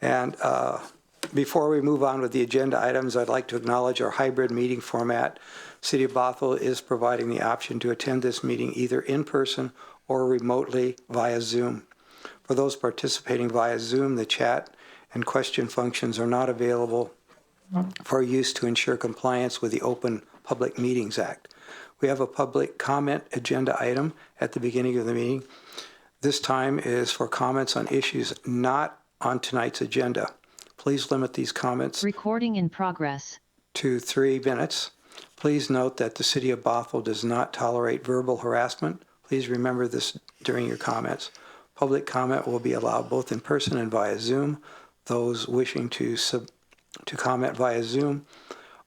And before we move on with the agenda items, I'd like to acknowledge our hybrid meeting format. City of Bothell is providing the option to attend this meeting either in person or remotely via Zoom. For those participating via Zoom, the chat and question functions are not available for use to ensure compliance with the Open Public Meetings Act. We have a public comment agenda item at the beginning of the meeting. This time is for comments on issues not on tonight's agenda. Please limit these comments Recording in progress. to 3 minutes. Please note that the City of Bothell does not tolerate verbal harassment. Please remember this during your comments. Public comment will be allowed both in person and via Zoom. Those wishing to comment via Zoom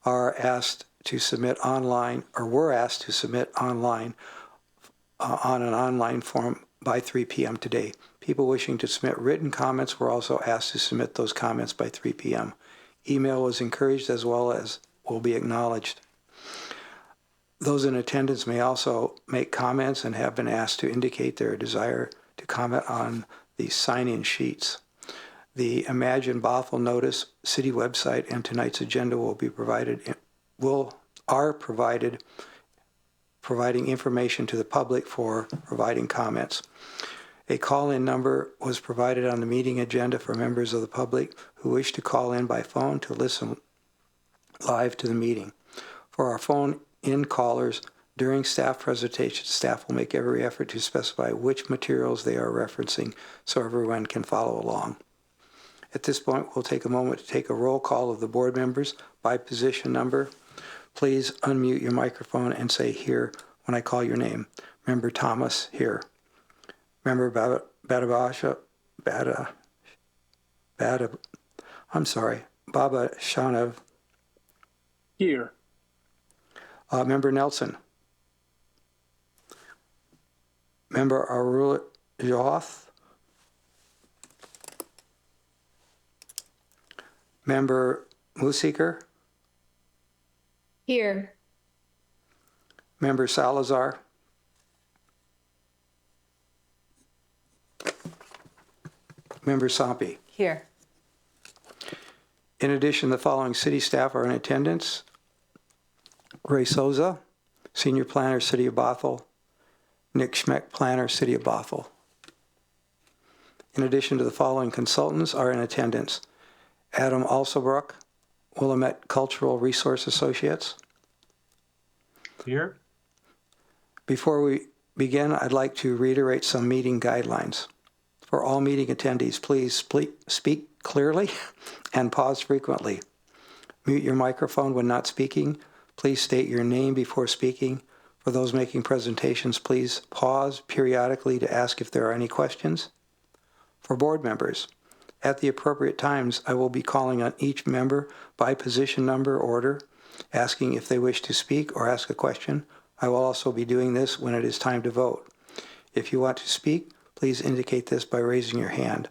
are asked to submit online, or were asked to submit online on an online form by 3 p.m. today. People wishing to submit written comments were also asked to submit those comments by 3 p.m. Email was encouraged as well as will be acknowledged. Those in attendance may also make comments and have been asked to indicate their desire to comment on the sign-in sheets. The Imagine Bothell notice, city website, and tonight's agenda will be provided, providing information to the public for providing comments. A call-in number was provided on the meeting agenda for members of the public who wish to call in by phone to listen live to the meeting. For our phone-in callers, during staff presentation, staff will make every effort to specify which materials they are referencing so everyone can follow along. At this point, we'll take a moment to take a roll call of the board members by position number. Please unmute your microphone and say here when I call your name. Member Thomas, here. Member Baba Shanav. Here. Member Nelson. Member Arul Joth. Member Musiker. Here. Member Salazar. Member Sampi. Here. In addition, the following city staff are in attendance. Ray Souza, Senior Planner, City of Bothell. Nick Schmeck, Planner, City of Bothell. In addition to the following consultants are in attendance. Adam Alsobrook, Willamette Cultural Resource Associates. Here. Before we begin, I'd like to reiterate some meeting guidelines. For all meeting attendees, please speak clearly and pause frequently. Mute your microphone when not speaking. Please state your name before speaking. For those making presentations, please pause periodically to ask if there are any questions. For board members, at the appropriate times, I will be calling on each member by position number order, asking if they wish to speak or ask a question. I will also be doing this when it is time to vote. If you want to speak, please indicate this by raising your hand.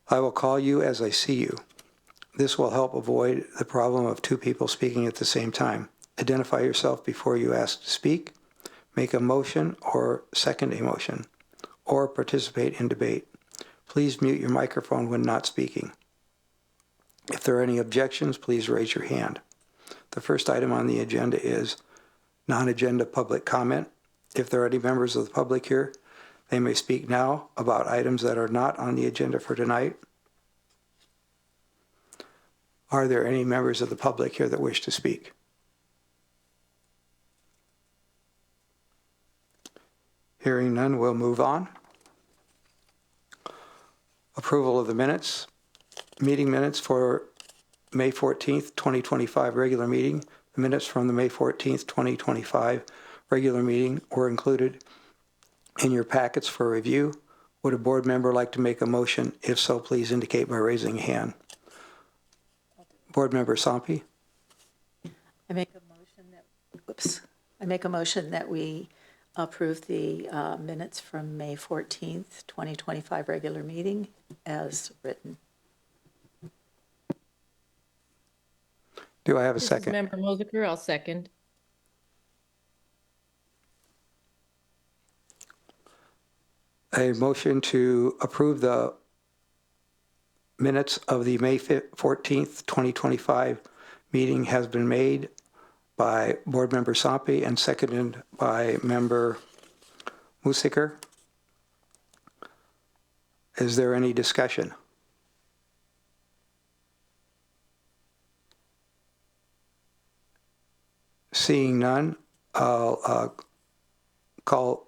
I will call you as I see you. This will help avoid the problem of 2 people speaking at the same time. Identify yourself before you ask to speak, make a motion or second a motion, or participate in debate. Please mute your microphone when not speaking. If there are any objections, please raise your hand. The first item on the agenda is non-agenda public comment. If there are any members of the public here, they may speak now about items that are not on the agenda for tonight. Are there any members of the public here that wish to speak? Hearing none, we'll move on. Approval of the minutes. Meeting minutes for May 14th, 2025 regular meeting. The minutes from the May 14th, 2025 regular meeting were included in your packets for review. Would a board member like to make a motion? If so, please indicate by raising a hand. Board Member Sampi. I make a motion that we approve the minutes from May 14th, 2025 regular meeting as written. Do I have a This second? is Member Mosiker, I'll second. A motion to approve the minutes of the May 14th, 2025 meeting has been made by Board Member Sampi and seconded by Member Musiker. Is there any discussion? Seeing none, I'll call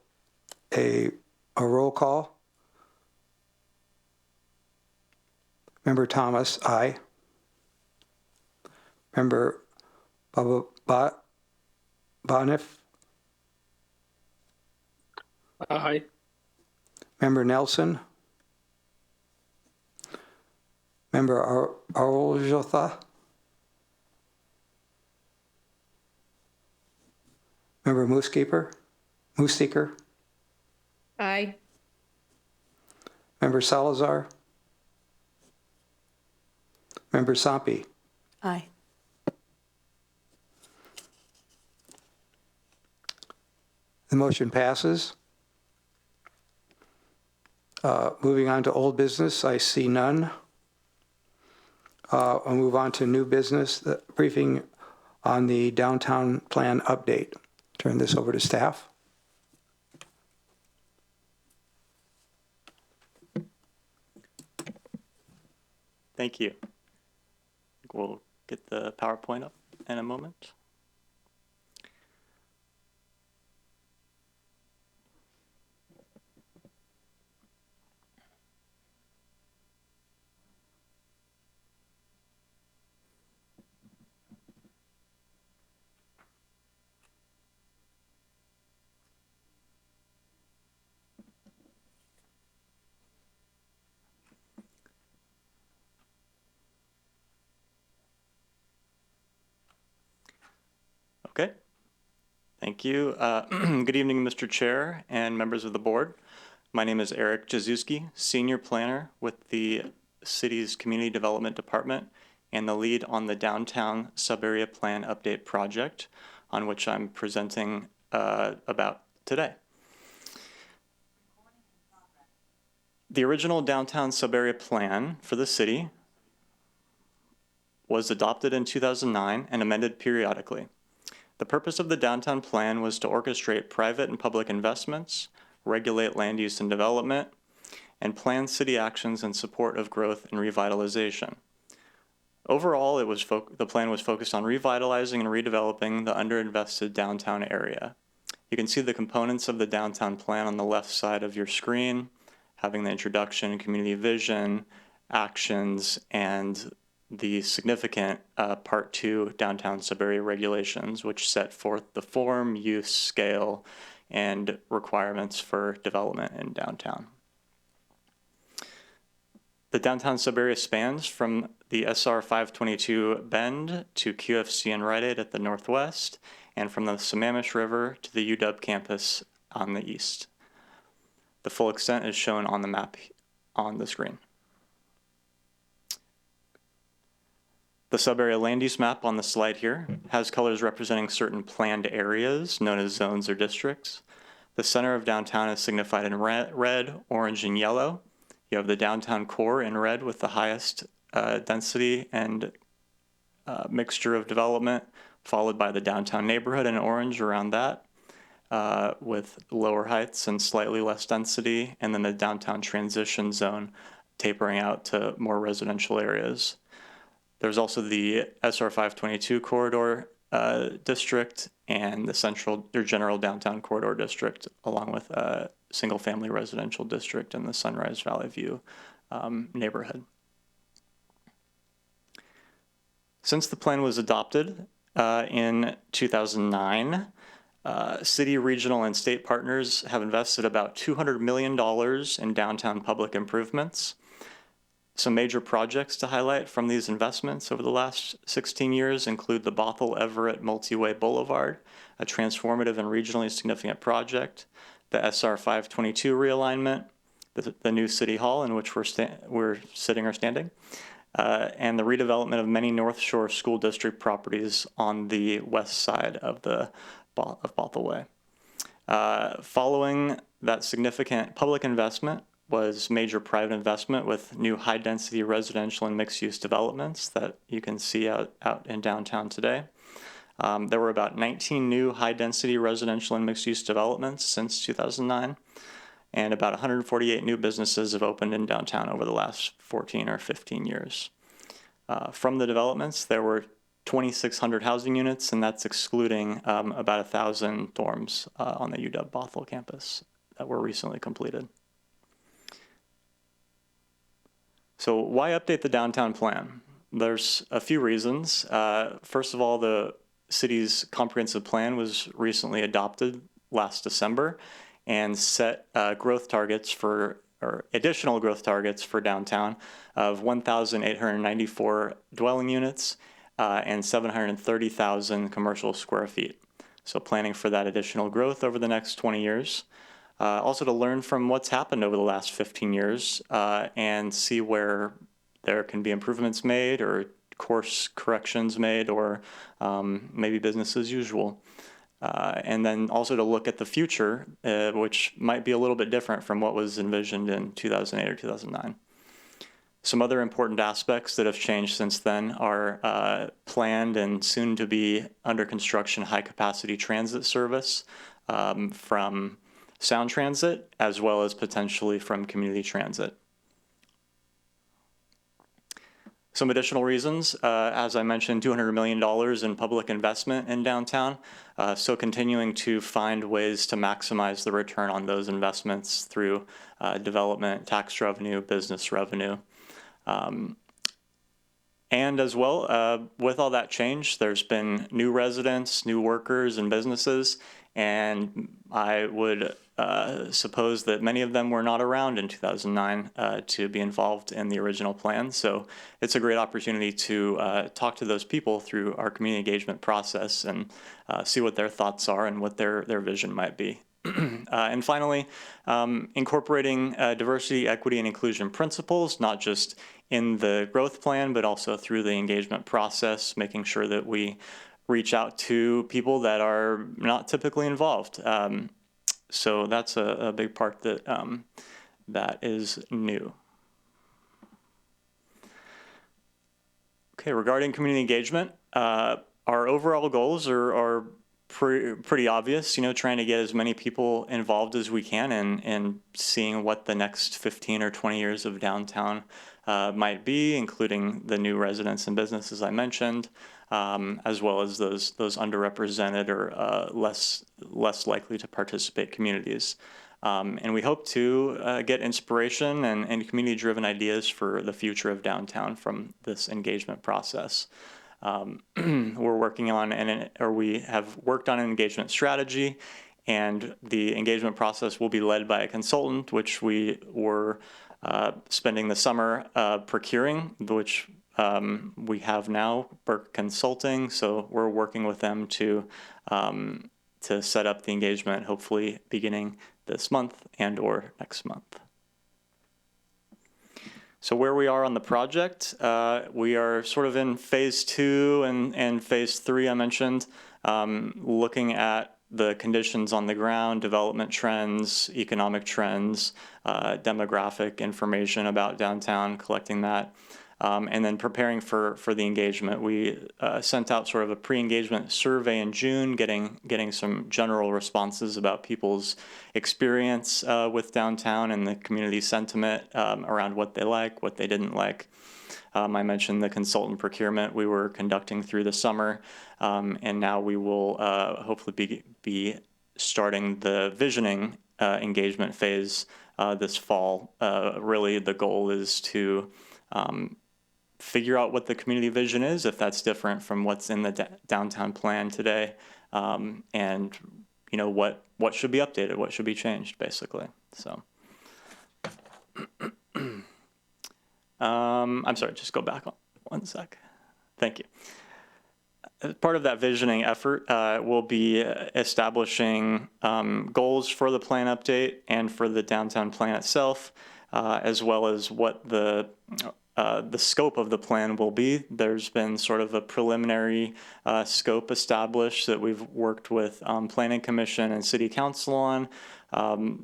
a roll call. Member Thomas, aye. Member Bonif, Aye. Member Nelson, Member Arojotha, Member Moosekeeper, Aye. Member Salazar, Member Sampi. Aye. The motion passes. Moving on to old business, I see none. I'll move on to new business, the briefing on the downtown plan update. Turn this over to staff. Thank you. We'll get the PowerPoint up in a moment. Okay, thank you. Good evening, Mr. Chair and members of the board. My name is Eric Jazuski, Senior Planner with the city's Community Development Department and the lead on the Downtown Sub-Area Plan Update project, on which I'm presenting about today. The original Downtown Sub-Area Plan for the city was adopted in 2009 and amended periodically. The purpose of the downtown plan was to orchestrate private and public investments, regulate land use and development, and plan city actions in support of growth and revitalization. Overall, the plan was focused on revitalizing and redeveloping the underinvested downtown area. You can see the components of the downtown plan on the left side of your screen, having the introduction, community vision, actions, and the significant Part 2 downtown sub-area regulations, which set forth the form, use, scale, and requirements for development in downtown. The downtown sub-area spans from the SR 522 Bend to QFC and Rite Aid at the northwest, and from the Sammamish River to the UW campus on the east. The full extent is shown on the map on the screen. The sub-area land use map on the slide here has colors representing certain planned areas known as zones or districts. The center of downtown is signified in red, orange, and yellow. You have the downtown core in red with the highest density and mixture of development, followed by the downtown neighborhood in orange around that, with lower heights and slightly less density, and then the downtown transition zone tapering out to more residential areas. There's also the SR 522 corridor district and the central or general downtown corridor district, along with a single family residential district in the Sunrise Valley View neighborhood. Since the plan was adopted in 2009, city, regional, and state partners have invested about $200 million in downtown public improvements. Some major projects to highlight from these investments over the last 16 years include the Bothell Everett Multi-Way Boulevard, a transformative and regionally significant project, the SR 522 realignment, the new City Hall in which we're sitting or standing, and the redevelopment of many North Shore School District properties on the west side of Bothell Way. Following that significant public investment, was major private investment with new high-density residential and mixed-use developments that you can see out in downtown today. There were about 19 new high-density residential and mixed-use developments since 2009, and about 148 new businesses have opened in downtown over the last 14 or 15 years. From the developments, there were 2,600 housing units, and that's excluding about 1,000 dorms on the UW Bothell campus that were recently completed. So why update the downtown plan? There's a few reasons. First of all, the city's comprehensive plan was recently adopted last December and set growth targets for, or additional growth targets for downtown of 1,894 dwelling units and 730,000 commercial square feet. So planning for that additional growth over the next 20 years. Also to learn from what's happened over the last 15 years and see where there can be improvements made or course corrections made or maybe business as usual. And then also to look at the future, which might be a little bit different from what was envisioned in 2008 or 2009. Some other important aspects that have changed since then are planned and soon to be under construction high capacity transit service from Sound Transit, as well as potentially from community transit. Some additional reasons, as I mentioned, $200 million in public investment in downtown. So continuing to find ways to maximize the return on those investments through development, tax revenue, business revenue. And as well, with all that change, there's been new residents, new workers, and businesses, and I would suppose that many of them were not around in 2009 to be involved in the original plan. So it's a great opportunity to talk to those people through our community engagement process and see what their thoughts are and what their vision might be. And finally, incorporating diversity, equity, and inclusion principles, not just in the growth plan, but also through the engagement process, making sure that we reach out to people that are not typically involved. So that's a big part that that is new. Okay, regarding community engagement, our overall goals are pretty obvious, you know, trying to get as many people involved as we can and seeing what the next 15 or 20 years of downtown might be, including the new residents and businesses I mentioned, as well as those underrepresented or less likely to participate communities. And we hope to get inspiration and community-driven ideas for the future of downtown from this engagement process. We're working on, or we have worked on an engagement strategy, and the engagement process will be led by a consultant, which we were spending the summer procuring, which we have now, Burke Consulting. So we're working with them to set up the engagement, hopefully beginning this month and or next month. So where we are on the project, we are sort of in phase 2 and phase 3 I mentioned, looking at the conditions on the ground, development trends, economic trends, demographic information about downtown, collecting that, and then preparing for the engagement. We sent out sort of a pre-engagement survey in June, getting some general responses about people's experience with downtown and the community sentiment around what they like, what they didn't like. I mentioned the consultant procurement we were conducting through the summer, and now we will hopefully be starting the visioning engagement phase this fall. Really, the goal is to figure out what the community vision is, if that's different from what's in the downtown plan today, and you know what should be updated, what should be changed, basically. So. I'm sorry, just go back one sec. Thank you. As part of that visioning effort, we'll be establishing goals for the plan update and for the downtown plan itself, as well as what the scope of the plan will be. There's been sort of a preliminary scope established that we've worked with Planning Commission and City Council on,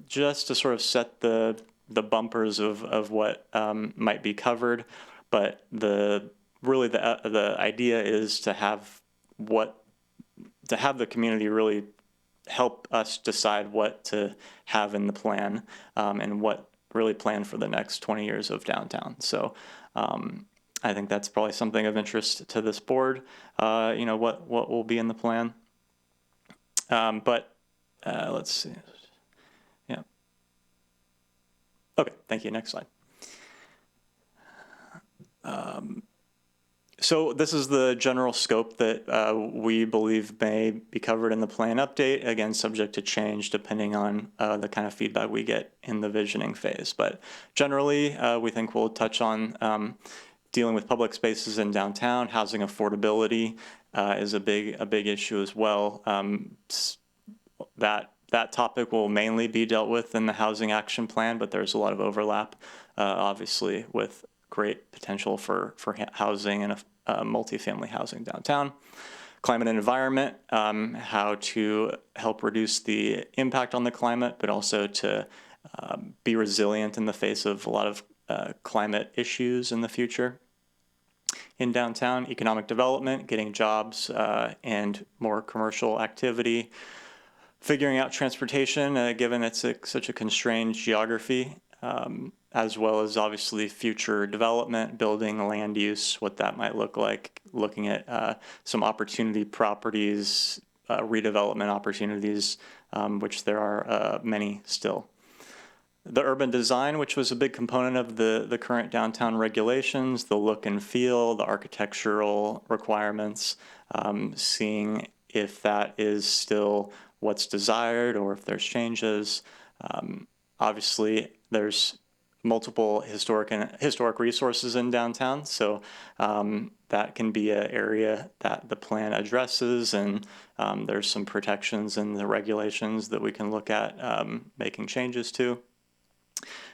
just to sort of set the the bumpers of what might be covered, but the idea is to have the community really help us decide what to have in the plan, and what really plan for the next 20 years of downtown. So I think that's probably something of interest to this board, what will be in the plan. But let's see. Yeah. Okay, thank you. Next slide. So this is the general scope that we believe may be covered in the plan update, again, subject to change depending on the kind of feedback we get in the visioning phase. But generally, we think we'll touch on dealing with public spaces in downtown. Housing affordability is a big issue as well. That topic will mainly be dealt with in the Housing Action Plan, but there's a lot of overlap, obviously, with great potential for housing and multifamily housing downtown. Climate and environment, how to help reduce the impact on the climate, but also to be resilient in the face of a lot of climate issues in the future. In downtown, economic development, getting jobs and more commercial activity. Figuring out transportation, given it's such a constrained geography, as well as obviously future development, building, land use, what that might look like, looking at some opportunity properties, redevelopment opportunities, which there are many still. The urban design, which was a big component of the current downtown regulations, the look and feel, the architectural requirements, seeing if that is still what's desired or if there's changes. Obviously, there's multiple historic resources in downtown, so that can be an area that the plan addresses, and there's some protections in the regulations that we can look at making changes to,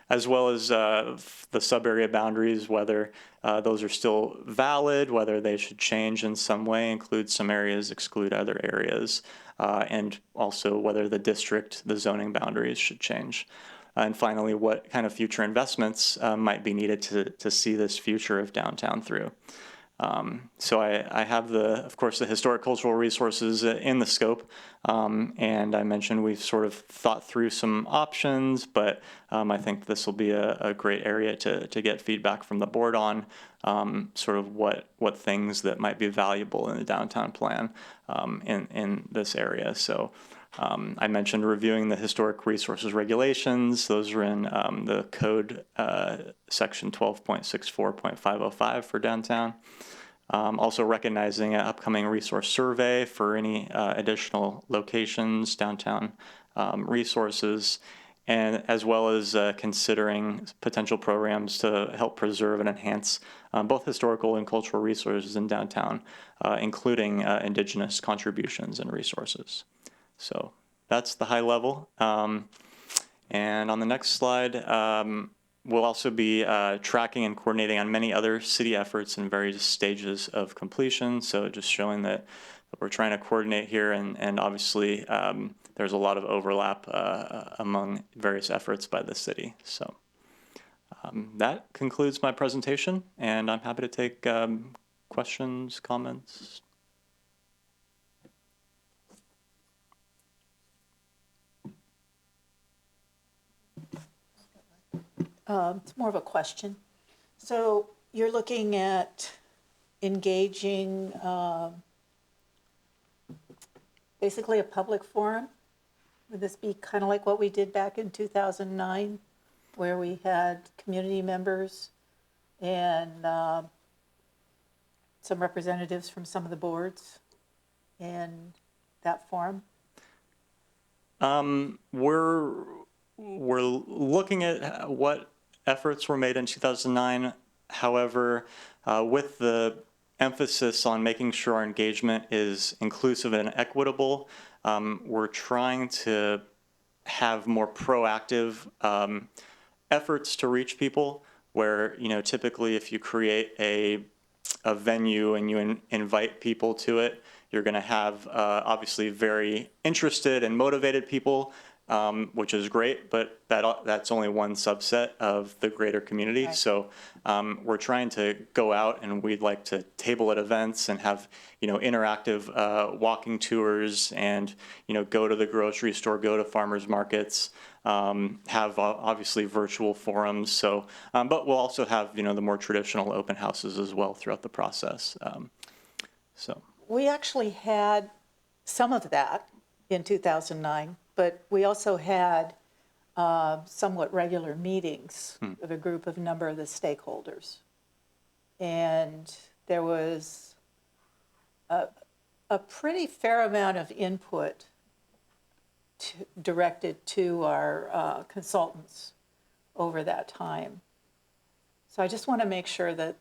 as well as the sub-area boundaries, whether those are still valid, whether they should change in some way, include some areas, exclude other areas, and also whether the zoning boundaries should change. And finally, what kind of future investments might be needed to see this future of downtown through. So I have of course, the historic cultural resources in the scope, and I mentioned we've sort of thought through some options, but I think this will be a great area to get feedback from the board on, sort of what things that might be valuable in the downtown plan in this area. So I mentioned reviewing the historic resources regulations. Those are in the code section 12.64.505 for downtown. Also recognizing an upcoming resource survey for any additional locations, downtown resources, and as well as considering potential programs to help preserve and enhance both historical and cultural resources in downtown, including indigenous contributions and resources. So that's the high level. And on the next slide, we'll also be tracking and coordinating on many other city efforts in various stages of completion. So just showing that we're trying to coordinate here, and obviously there's a lot of overlap among various efforts by the city. So that concludes my presentation, and I'm happy to take questions, comments. It's more of a question. So you're looking at engaging basically a public forum? Would this be kind of like what we did back in 2009, where we had community members and some representatives from some of the boards in that forum? We're looking at what efforts were made in 2009. However, with the emphasis on making sure our engagement is inclusive and equitable, we're trying to have more proactive efforts to reach people, where, typically if you create a venue and you invite people to it, you're going to have obviously very interested and motivated people, which is great, but that's only one subset of the greater community. Right. So we're trying to go out, and we'd like to table at events and have, interactive walking tours, and, go to the grocery store, go to farmers markets, have obviously virtual forums. So, but we'll also have, the more traditional open houses as well throughout the process. So. We actually had some of that in 2009, but we also had somewhat regular meetings with a number of the stakeholders. And there was a pretty fair amount of input directed to our consultants over that time. So I just want to make sure that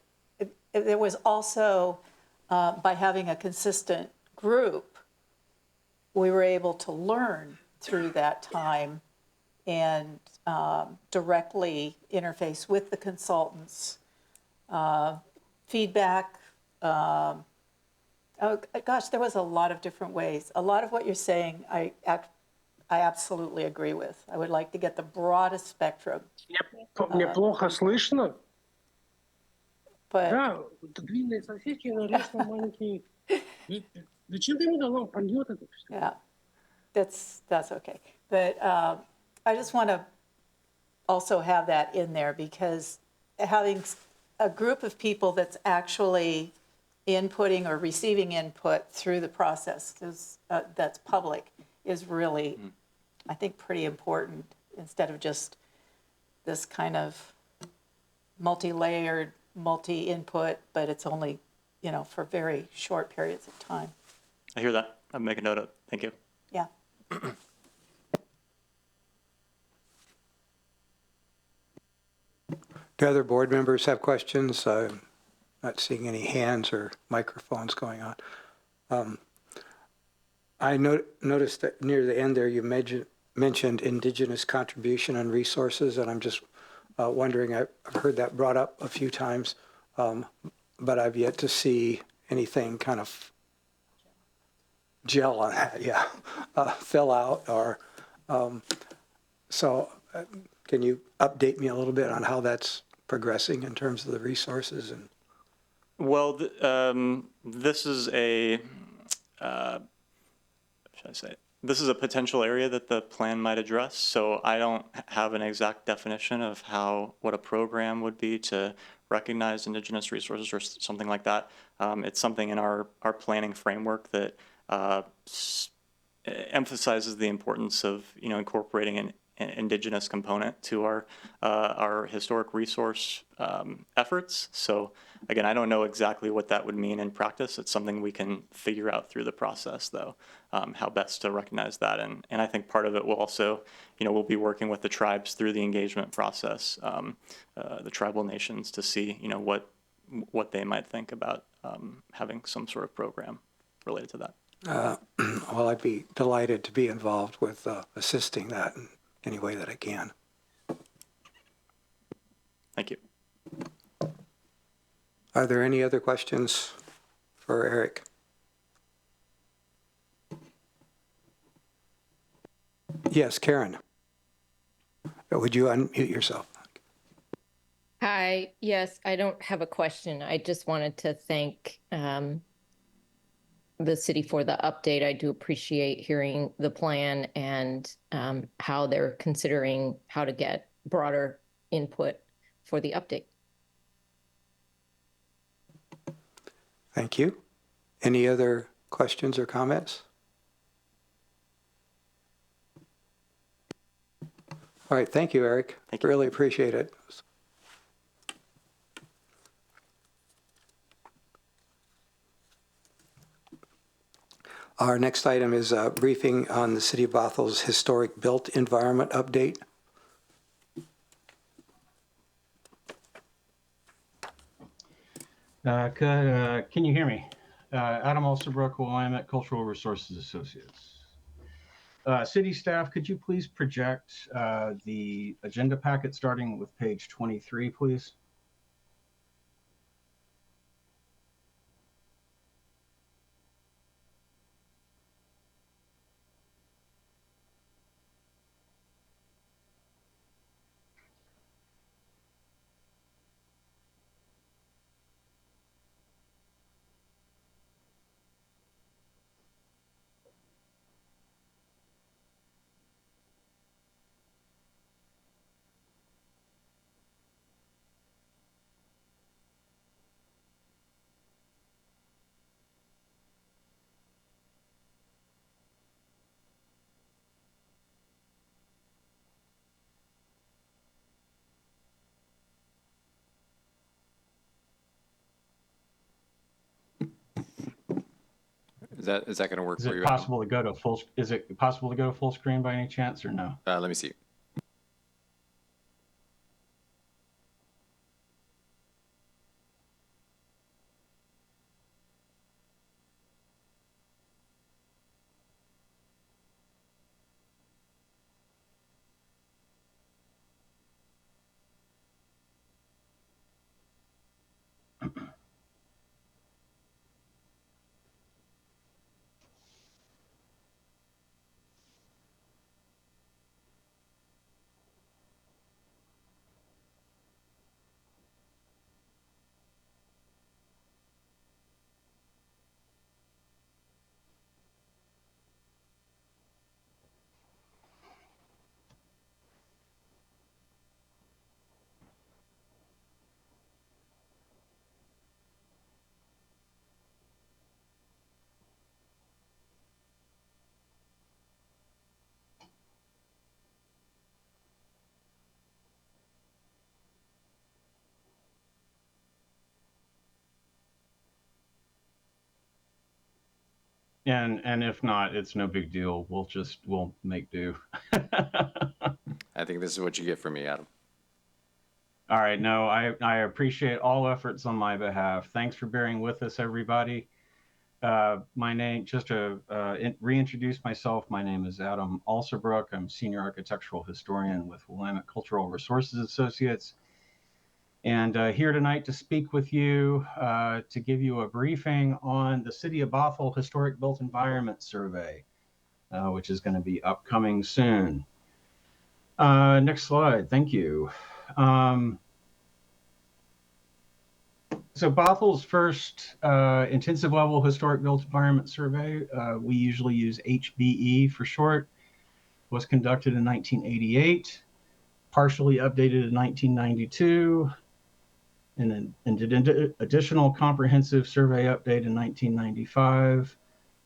there was also, by having a consistent group, we were able to learn through that time and directly interface with the consultants, feedback. Oh gosh, there was a lot of different ways. A lot of what you're saying, I absolutely agree with. I would like to get the broadest spectrum. Мне плохо слышно. But Да, длинные сосиски, но резко маленькие. Зачем ты мне дала? Пойдет это все. yeah, that's okay. But I just want to also have that in there, because having a group of people that's actually inputting or receiving input through the process that's public is really, I think, pretty important, instead of just this kind of multi-layered, multi-input, but it's only, for very short periods of time. I hear that. I'm making note of it. Thank you. Yeah. Do other board members have questions? I'm not seeing any hands or microphones going on. I noticed that near the end there you mentioned Indigenous contribution and resources, and I'm just wondering, I've heard that brought up a few times, but I've yet to see anything kind of gel on that, fill out, or so can you update me a little bit on how that's progressing in terms of the resources? And Well, this is a, should I say, this is a potential area that the plan might address. So I don't have an exact definition of what a program would be to recognize Indigenous resources or something like that. It's something in our planning framework that emphasizes the importance of, incorporating an Indigenous component to our historic resource efforts. So again, I don't know exactly what that would mean in practice. It's something we can figure out through the process, though, how best to recognize that. And I think part of it will also, we'll be working with the tribes through the engagement process, the tribal nations, to see, what they might think about having some sort of program related to that. well, I'd be delighted to be involved with assisting that in any way that I can. Thank you. Are there any other questions for Eric? Yes, Karen. Would you unmute yourself? Hi. Yes, I don't have a question. I just wanted to thank the city for the update. I do appreciate hearing the plan and how they're considering how to get broader input for the update. Thank you. Any other questions or comments? All right, thank you, Eric. Thank you. Really appreciate it. Our next item is a briefing on the City of Bothell's historic built environment update. Can you hear me? Adam Alsterbrook, Willamette Cultural Resources Associates. City staff, could you please project the agenda packet starting with page 23, please? Is that going to work Is for it you? possible to go to full? Is it possible to go to full screen by any chance, or no? Adam? Let me see. And if not, it's no big deal. We'll make do. I think this is what you get from me, Adam. All right. No, I appreciate all efforts on my behalf. Thanks for bearing with us, everybody. My name, just to reintroduce myself, my name is Adam Alserbrook. I'm Senior Architectural Historian with Willamette Cultural Resources Associates. And here tonight to speak with you, to give you a briefing on the City of Bothell Historic Built Environment Survey, which is going to be upcoming soon. Next slide, thank you. So Bothell's first intensive level historic built environment survey, we usually use HBE for short, was conducted in 1988, partially updated in 1992, and did additional comprehensive survey update in 1995,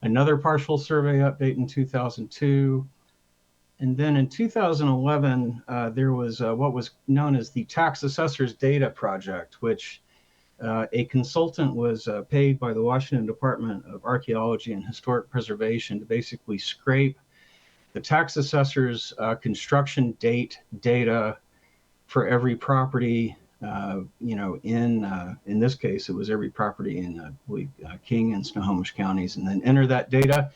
another partial survey update in 2002, and then in 2011, there was what was known as the Tax Assessors Data Project, which a consultant was paid by the Washington Department of Archaeology and Historic Preservation to basically scrape the tax assessor's construction date data for every property. In this case, it was every property in, I believe, King and Snohomish counties, and then enter that data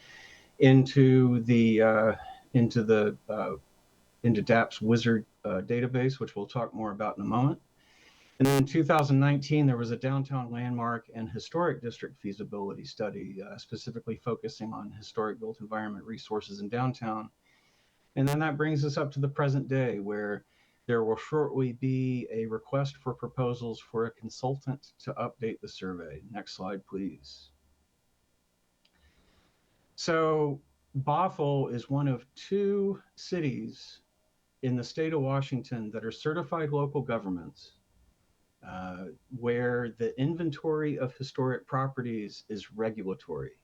into DAP's Wizard database, which we'll talk more about in a moment. And then in 2019, there was a downtown landmark and historic district feasibility study, specifically focusing on historic built environment resources in downtown. And then that brings us up to the present day, where there will shortly be a request for proposals for a consultant to update the survey. Next slide, please. So Bothell is one of 2 cities in the state of Washington that are certified local governments, where the inventory of historic properties is regulatory.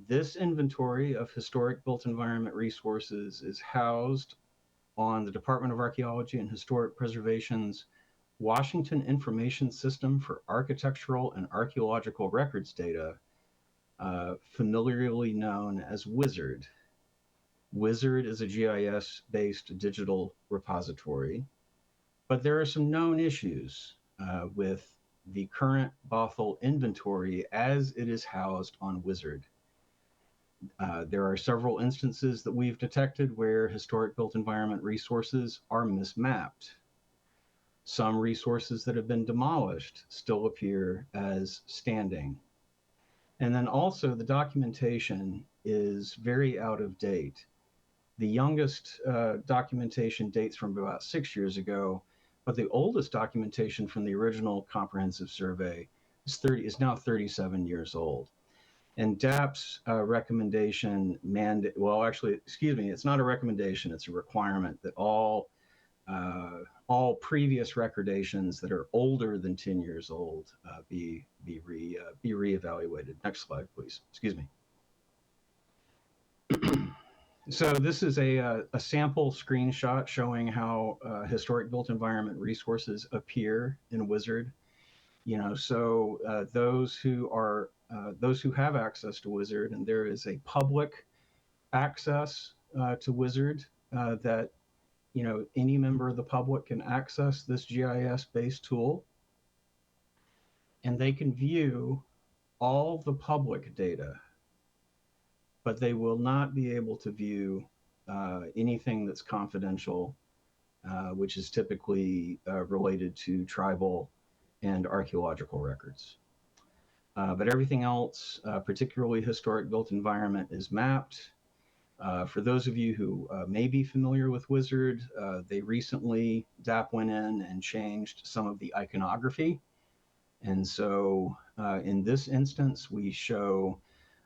This inventory of historic built environment resources is housed on the Department of Archaeology and Historic Preservation's Washington Information System for Architectural and Archaeological Records Data, familiarly known as Wizard. Wizard is a GIS-based digital repository, but there are some known issues with the current Bothell inventory as it is housed on Wizard. There are several instances that we've detected where historic built environment resources are mismapped. Some resources that have been demolished still appear as standing. And then also the documentation is very out of date. The youngest documentation dates from about 6 years ago, but the oldest documentation from the original comprehensive survey is now 37 years old. And DAP's recommendation it's not a recommendation, it's a requirement that all previous recordations that are older than 10 years old be reevaluated. Next slide, please. Excuse me. So this is a sample screenshot showing how historic built environment resources appear in Wizard. So those who have access to Wizard, and there is a public access to Wizard that any member of the public can access this GIS-based tool, and they can view all the public data, but they will not be able to view anything that's confidential, which is typically related to tribal and archaeological records. But everything else, particularly historic built environment, is mapped. For those of you who may be familiar with Wizard, they recently, DAP went in and changed some of the iconography. And so in this instance, we show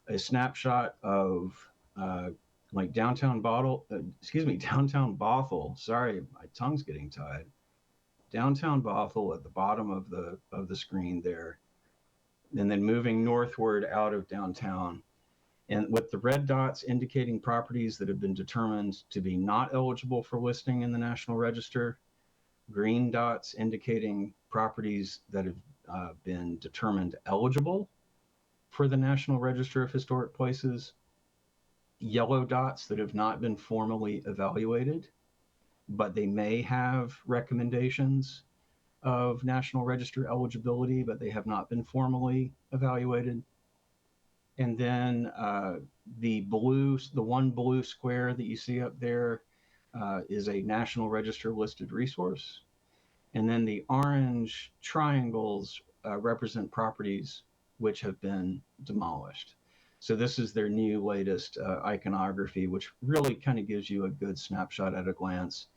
a snapshot of like downtown Bothell. Sorry, my tongue's getting tied. Downtown Bothell at the bottom of the screen there, and then moving northward out of downtown. And with the red dots indicating properties that have been determined to be not eligible for listing in the National Register, green dots indicating properties that have been determined eligible for the National Register of Historic Places, yellow dots that have not been formally evaluated, but they may have recommendations of National Register eligibility, but they have not been formally evaluated. And then the one blue square that you see up there is a National Register listed resource. And then the orange triangles represent properties which have been demolished. So this is their new latest iconography, which really kind of gives you a good snapshot at a glance,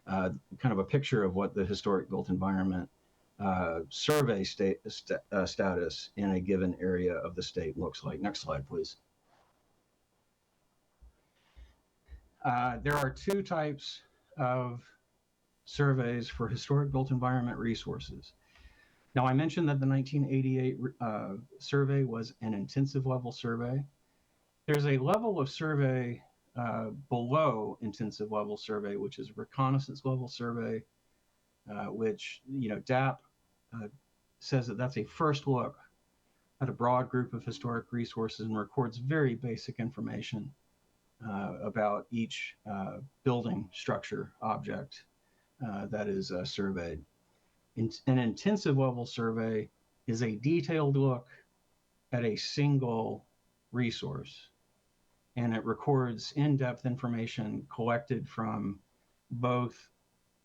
kind of a picture of what the historic built environment survey status in a given area of the state looks like. Next slide, please. There are two types of surveys for historic built environment resources. Now, I mentioned that the 1988 survey was an intensive level survey. There's a level of survey below intensive level survey, which is reconnaissance level survey, which DAP says that that's a first look at a broad group of historic resources and records very basic information about each building, structure, object that is surveyed. An intensive level survey is a detailed look at a single resource, and it records in-depth information collected from both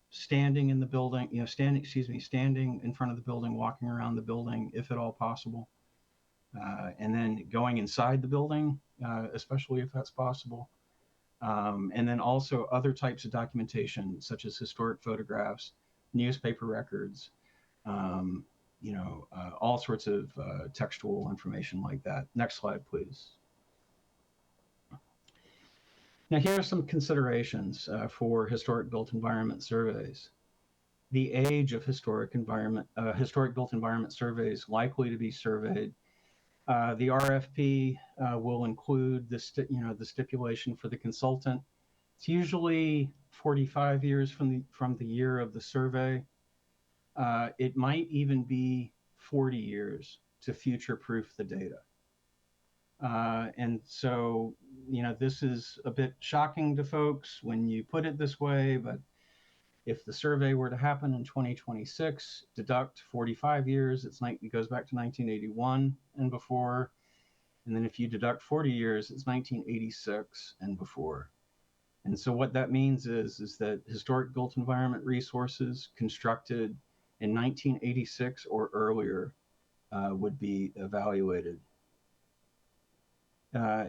standing in the building, standing in front of the building, walking around the building, if at all possible, and then going inside the building, especially if that's possible. And then also other types of documentation, such as historic photographs, newspaper records, all sorts of textual information like that. Next slide, please. Now, here are some considerations for historic built environment surveys. The age of historic built environment surveys likely to be surveyed. The RFP will include the stipulation for the consultant. It's usually 45 years from the year of the survey. It might even be 40 years to future-proof the data. And so, this is a bit shocking to folks when you put it this way, but if the survey were to happen in 2026, deduct 45 years, it goes back to 1981 and before. And then if you deduct 40 years, it's 1986 and before. And so what that means is that historic built environment resources constructed in 1986 or earlier would be evaluated.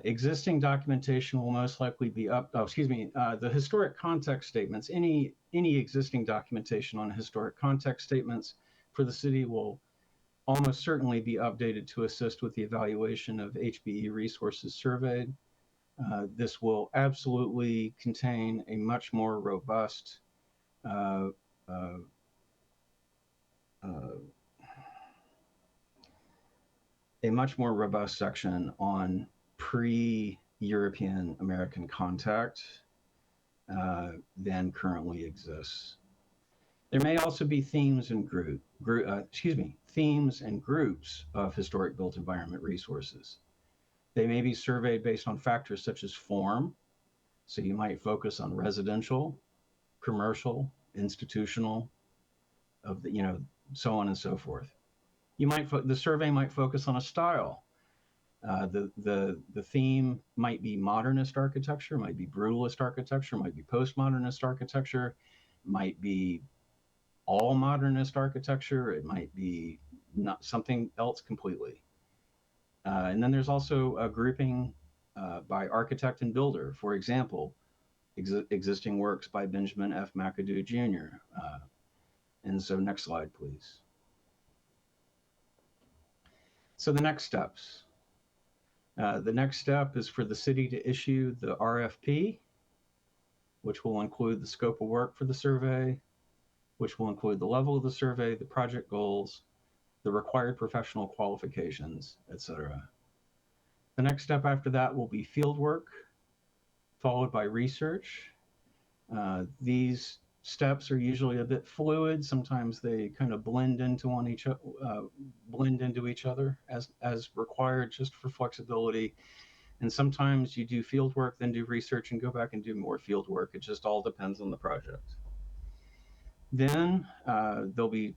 Existing documentation will most likely be the historic context statements, any existing documentation on historic context statements for the city will almost certainly be updated to assist with the evaluation of HBE resources surveyed. This will absolutely contain a much more robust section on pre-European American contact than currently exists. There may also be themes and themes and groups of historic built environment resources. They may be surveyed based on factors such as form. So you might focus on residential, commercial, institutional, of the, so on and so forth. The survey might focus on a style. The theme might be modernist architecture, might be brutalist architecture, might be postmodernist architecture, might be all modernist architecture, it might be not something else completely. And then there's also a grouping by architect and builder. For example, existing works by Benjamin F. McAdoo Jr. And so next slide, please. So the next steps. The next step is for the city to issue the RFP, which will include the scope of work for the survey, which will include the level of the survey, the project goals, the required professional qualifications, etc. The next step after that will be field work, followed by research. These steps are usually a bit fluid. Sometimes they kind of blend into each other as required, just for flexibility. And sometimes you do field work, then do research, and go back and do more field work. It just all depends on the project. Then there'll be,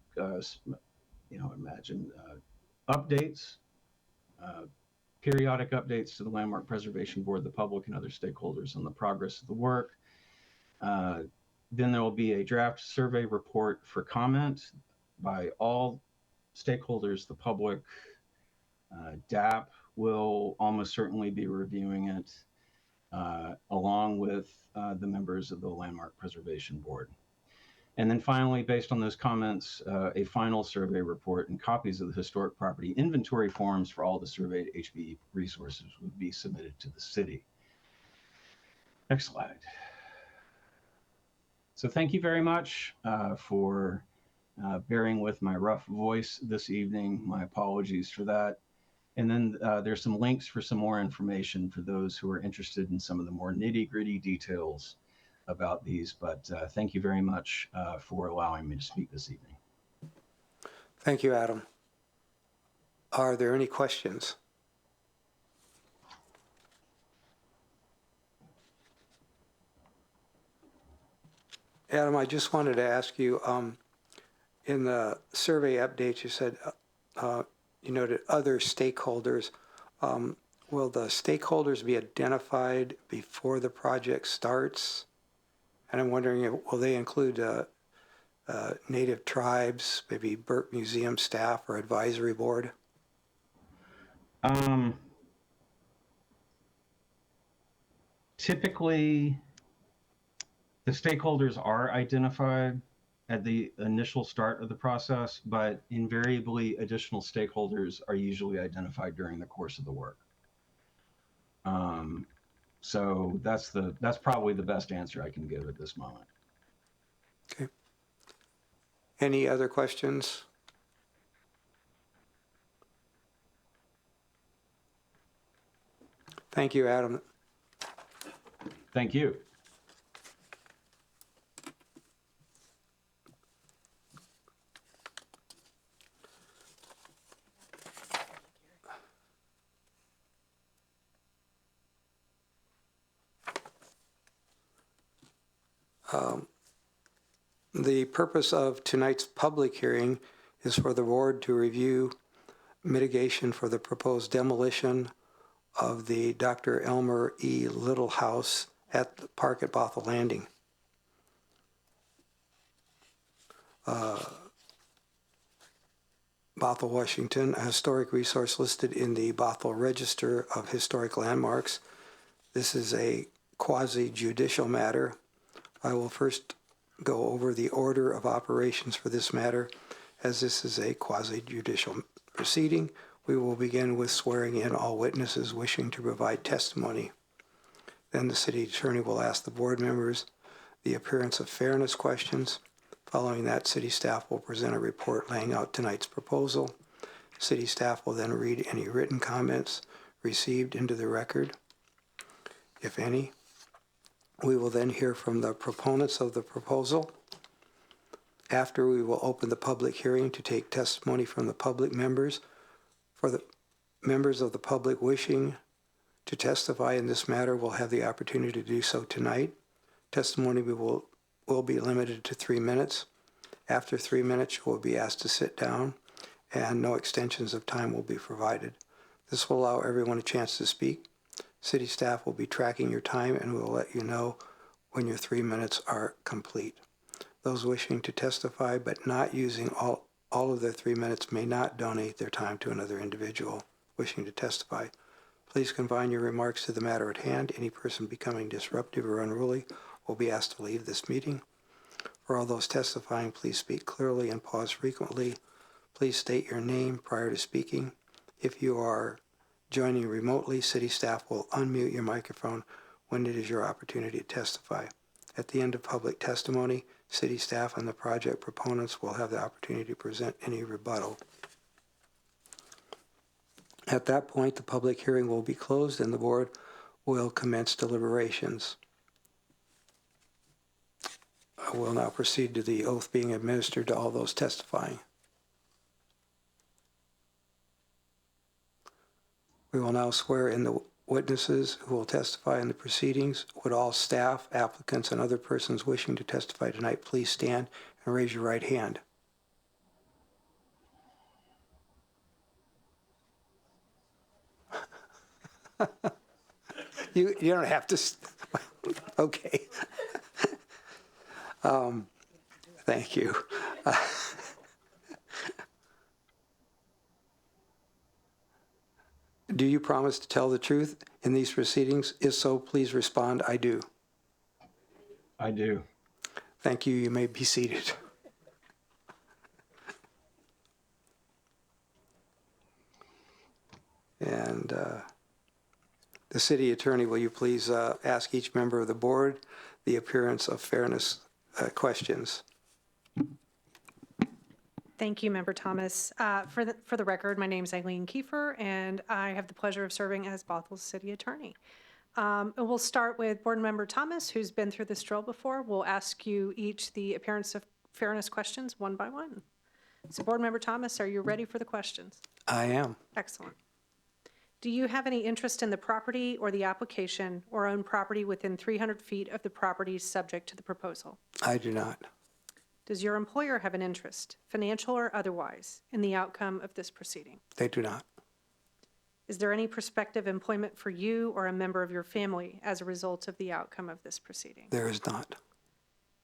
updates, periodic updates to the Landmark Preservation Board, the public, and other stakeholders on the progress of the work. Then there will be a draft survey report for comment by all stakeholders, the public. DAP will almost certainly be reviewing it, along with the members of the Landmark Preservation Board. And then finally, based on those comments, a final survey report and copies of the historic property inventory forms for all the surveyed HBE resources would be submitted to the city. Next slide. So thank you very much for bearing with my rough voice this evening. My apologies for that. And then there's some links for some more information for those who are interested in some of the more nitty-gritty details about these. But thank you very much for allowing me to speak this evening. Thank you, Adam. Are there any questions? Adam, I just wanted to ask you, in the survey update, you said, you noted other stakeholders. Will the stakeholders be identified before the project starts? And I'm wondering, will they include native tribes, maybe Burke Museum staff or advisory board? Typically, the stakeholders are identified at the initial start of the process, but invariably additional stakeholders are usually identified during the course of the work. So that's probably the best answer I can give at this moment. Okay. Any other questions? Thank you, Adam. Thank you. The purpose of tonight's public hearing is for the board to review mitigation for the proposed demolition of the Dr. Elmer E. Lytle House at the park at Bothell Landing. Bothell, Washington, a historic resource listed in the Bothell Register of Historic Landmarks. This is a quasi-judicial matter. I will first go over the order of operations for this matter. As this is a quasi-judicial proceeding, we will begin with swearing in all witnesses wishing to provide testimony. Then the city attorney will ask the board members the appearance of fairness questions. Following that, city staff will present a report laying out tonight's proposal. City staff will then read any written comments received into the record, if any. We will then hear from the proponents of the proposal. After, we will open the public hearing to take testimony from the public members. For the members of the public wishing to testify in this matter will have the opportunity to do so tonight. Testimony will be limited to 3 minutes. After 3 minutes, you will be asked to sit down, and no extensions of time will be provided. This will allow everyone a chance to speak. City staff will be tracking your time and will let you know when your 3 minutes are complete. Those wishing to testify but not using all of their 3 minutes may not donate their time to another individual wishing to testify. Please confine your remarks to the matter at hand. Any person becoming disruptive or unruly will be asked to leave this meeting. For all those testifying, please speak clearly and pause frequently. Please state your name prior to speaking. If you are joining remotely, city staff will unmute your microphone when it is your opportunity to testify. At the end of public testimony, city staff and the project proponents will have the opportunity to present any rebuttal. At that point, the public hearing will be closed and the board will commence deliberations. I will now proceed to the oath being administered to all those testifying. We will now swear in the witnesses who will testify in the proceedings. Would all staff, applicants, and other persons wishing to testify tonight please stand and raise your right hand. You don't have to. Okay. Thank you. Do you promise to tell the truth in these proceedings? If so, please respond, I do. I do. Thank you. You may be seated. And the city attorney, will you please ask each member of the board the appearance of fairness questions? Thank you, Member Thomas. For the record, my name is Eileen Kiefer, and I have the pleasure of serving as Bothell's city attorney. And we'll start with Board Member Thomas, who's been through this drill before. We'll ask you each the appearance of fairness questions one by one. So Board Member Thomas, are you ready for the questions? I am. Excellent. Do you have any interest in the property or the application or own property within 300 feet of the property subject to the proposal? I do not. Does your employer have an interest, financial or otherwise, in the outcome of this proceeding? They do not. Is there any prospective employment for you or a member of your family as a result of the outcome of this proceeding? There is not.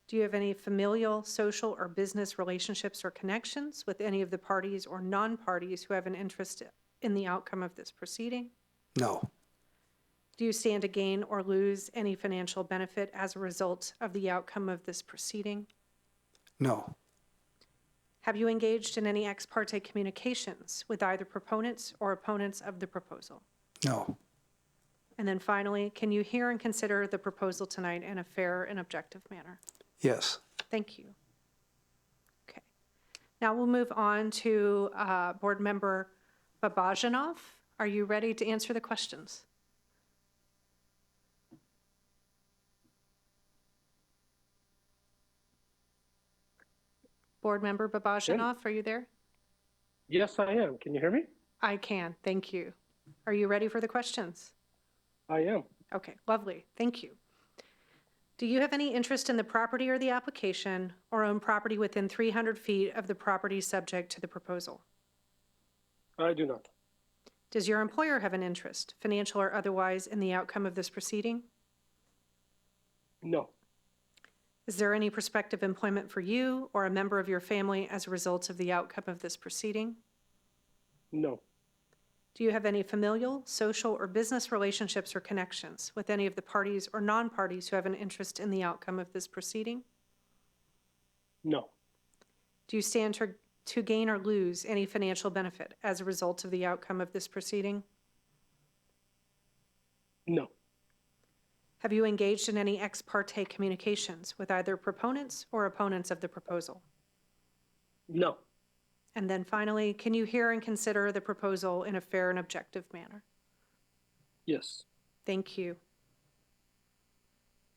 Do you have any familial, social, or business relationships or connections with any of the parties or non-parties who have an interest in the outcome of this proceeding? No. Do you stand to gain or lose any financial benefit as a result of the outcome of this proceeding? No. Have you engaged in any ex parte communications with either proponents or opponents of the proposal? No. And then finally, can you hear and consider the proposal tonight in a fair and objective manner? Yes. Thank you. Okay. Now we'll move on to Board Member Babajanov. Are you ready to answer the questions? Board Member Babajanov, are you there? Yes, I am. Can you hear me? I can, thank you. Are you ready for the questions? I am. Okay, lovely, thank you. Do you have any interest in the property or the application or own property within 300 feet of the property subject to the proposal? I do not. Does your employer have an interest, financial or otherwise, in the outcome of this proceeding? No. Is there any prospective employment for you or a member of your family as a result of the outcome of this proceeding? No. Do you have any familial, social, or business relationships or connections with any of the parties or non-parties who have an interest in the outcome of this proceeding? No. Do you stand to gain or lose any financial benefit as a result of the outcome of this proceeding? No. Have you engaged in any ex parte communications with either proponents or opponents of the proposal? No. And then finally, can you hear and consider the proposal in a fair and objective manner? Yes. Thank you.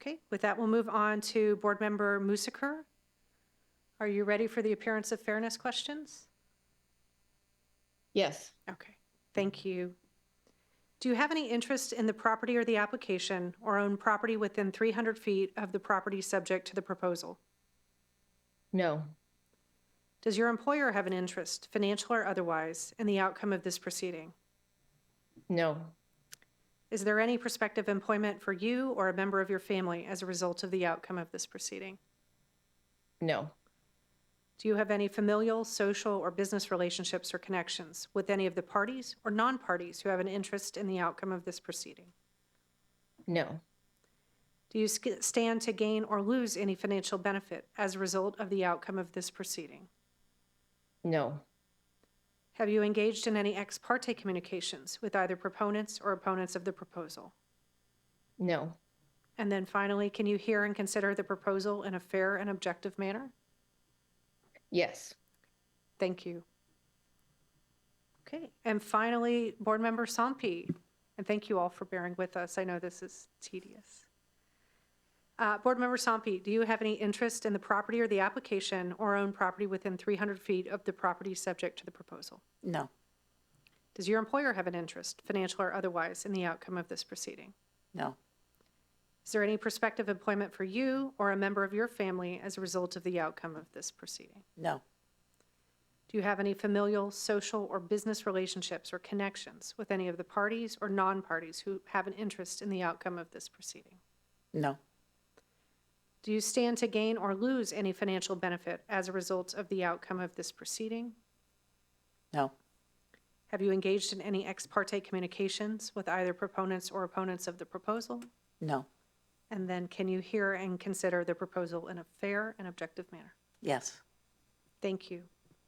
Okay, with that, we'll move on to Board Member Musiker. Are you ready for the appearance of fairness questions? Yes. Okay, thank you. Do you have any interest in the property or the application or own property within 300 feet of the property subject to the proposal? No. Does your employer have an interest, financial or otherwise, in the outcome of this proceeding? No. Is there any prospective employment for you or a member of your family as a result of the outcome of this proceeding? No. Do you have any familial, social, or business relationships or connections with any of the parties or non-parties who have an interest in the outcome of this proceeding? No. Do you stand to gain or lose any financial benefit as a result of the outcome of this proceeding? No. Have you engaged in any ex parte communications with either proponents or opponents of the proposal? No. And then finally, can you hear and consider the proposal in a fair and objective manner? Yes. Thank you. Okay, and finally, Board Member Sampi, and thank you all for bearing with us. I know this is tedious. Board Member Sampi, do you have any interest in the property or the application or own property within 300 feet of the property subject to the proposal? No. Does your employer have an interest, financial or otherwise, in the outcome of this proceeding? No. Is there any prospective employment for you or a member of your family as a result of the outcome of this proceeding? No. Do you have any familial, social, or business relationships or connections with any of the parties or non-parties who have an interest in the outcome of this proceeding? No. Do you stand to gain or lose any financial benefit as a result of the outcome of this proceeding? No. Have you engaged in any ex parte communications with either proponents or opponents of the proposal? No. And then can you hear and consider the proposal in a fair and objective manner? Yes. Thank you.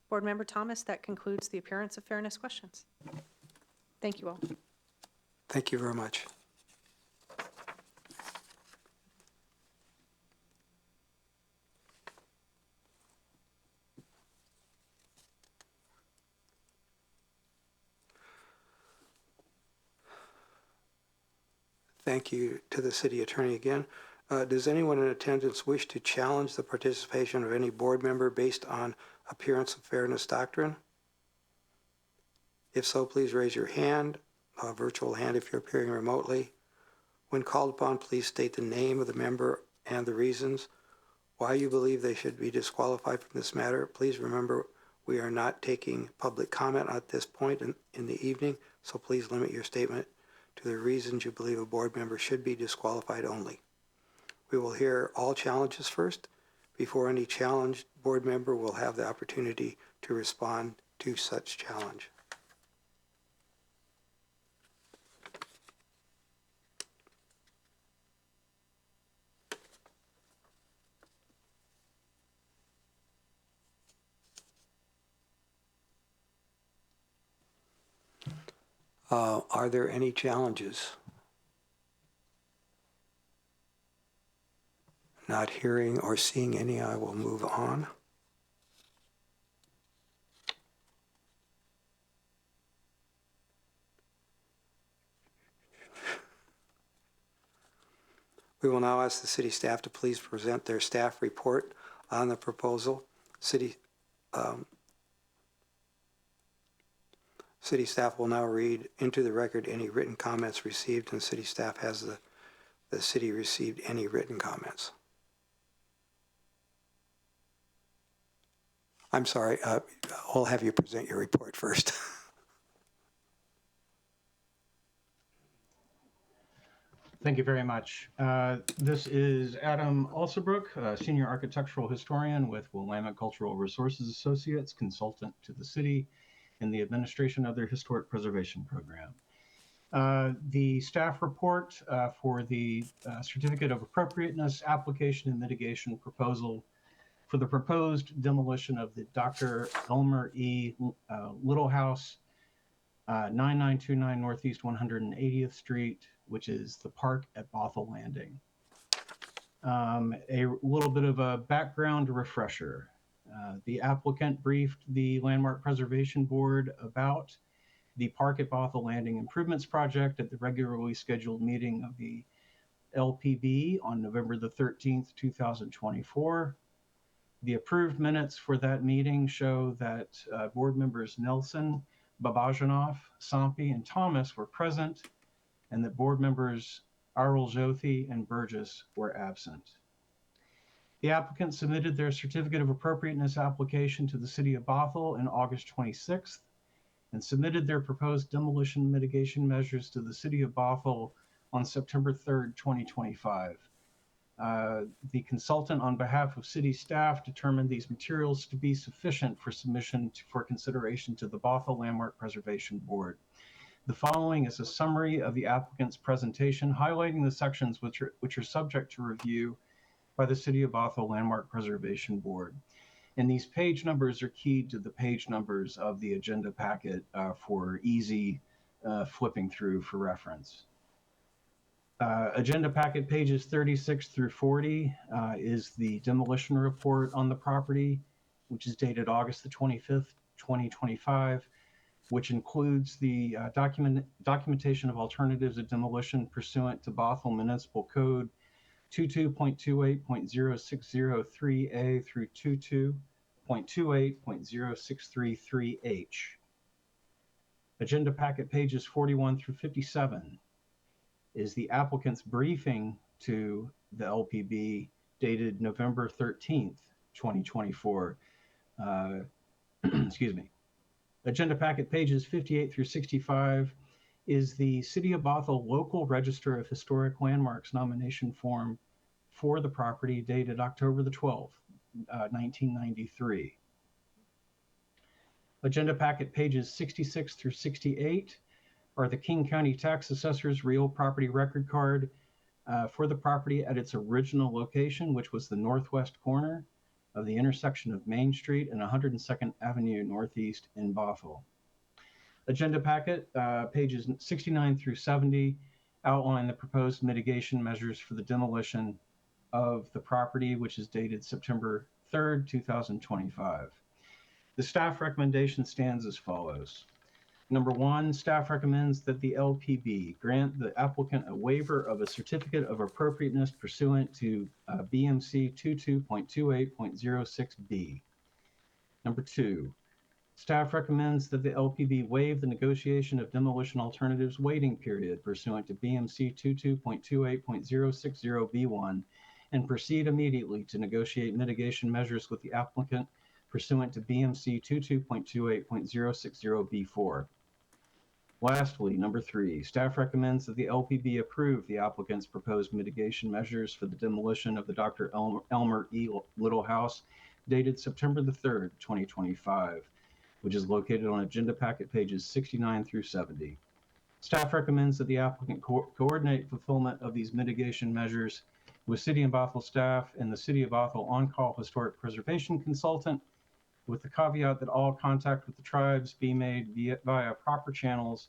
Board Member Thomas, that concludes the appearance of fairness questions. Thank you all. Thank you very much. Thank you to the city attorney again. Does anyone in attendance wish to challenge the participation of any board member based on appearance of fairness doctrine? If so, please raise your hand, a virtual hand if you're appearing remotely. When called upon, please state the name of the member and the reasons why you believe they should be disqualified from this matter. Please remember, we are not taking public comment at this point in the evening, so please limit your statement to the reasons you believe a board member should be disqualified only. We will hear all challenges first. Before any challenged board member will have the opportunity to respond to such challenge. Are there any challenges? Not hearing or seeing any, I will move on. We will now ask the city staff to please present their staff report on the proposal. City staff will now read into the record any written comments received, and city staff has the city received any written comments. I'm sorry, I'll have you present your report first. Thank you very much. This is Adam Alsabrook, Senior Architectural Historian with Willamette Cultural Resources Associates, consultant to the city in the administration of their Historic Preservation Program. The staff report for the Certificate of Appropriateness application and mitigation proposal for the proposed demolition of the Dr. Elmer E. Lytle House, 9929 Northeast 180th Street, which is the park at Bothell Landing. A little bit of a background refresher. The applicant briefed the Landmark Preservation Board about the Park at Bothell Landing Improvements Project at the regularly scheduled meeting of the LPB on November the 13th, 2024. The approved minutes for that meeting show that board members Nelson, Babajanov, Sampi, and Thomas were present, and that board members Arul Jyothi and Burgess were absent. The applicant submitted their certificate of appropriateness application to the City of Bothell on August 26th and submitted their proposed demolition mitigation measures to the City of Bothell on September 3rd, 2025. The consultant on behalf of city staff determined these materials to be sufficient for submission for consideration to the Bothell Landmark Preservation Board. The following is a summary of the applicant's presentation, highlighting the sections which are subject to review by the City of Bothell Landmark Preservation Board. And these page numbers are keyed to the page numbers of the agenda packet for easy flipping through for reference. Agenda packet pages 36 through 40 is the demolition report on the property, which is dated August the 25th, 2025, which includes the documentation of alternatives of demolition pursuant to Bothell Municipal Code 22.28.0603A through 22.28.0633H. Agenda packet pages 41 through 57 is the applicant's briefing to the LPB dated November 13th, 2024. Excuse me. Agenda packet pages 58 through 65 is the City of Bothell Local Register of Historic Landmarks nomination form for the property dated October the 12th, 1993. Agenda packet pages 66 through 68 are the King County Tax Assessor's real property record card for the property at its original location, which was the northwest corner of the intersection of Main Street and 102nd Avenue Northeast in Bothell. Agenda packet pages 69 through 70 outline the proposed mitigation measures for the demolition of the property, which is dated September 3rd, 2025. The staff recommendation stands as follows. Number one, staff recommends that the LPB grant the applicant a waiver of a certificate of appropriateness pursuant to BMC 22.28.06B. Number two, staff recommends that the LPB waive the negotiation of demolition alternatives waiting period pursuant to BMC 22.28.060B1 and proceed immediately to negotiate mitigation measures with the applicant pursuant to BMC 22.28.060B4. Lastly, number three, staff recommends that the LPB approve the applicant's proposed mitigation measures for the demolition of the Dr. Elmer E. Lytle house dated September the 3rd, 2025, which is located on agenda packet pages 69 through 70. Staff recommends that the applicant coordinate fulfillment of these mitigation measures with City and Bothell staff and the City of Bothell on-call historic preservation consultant, with the caveat that all contact with the tribes be made via proper channels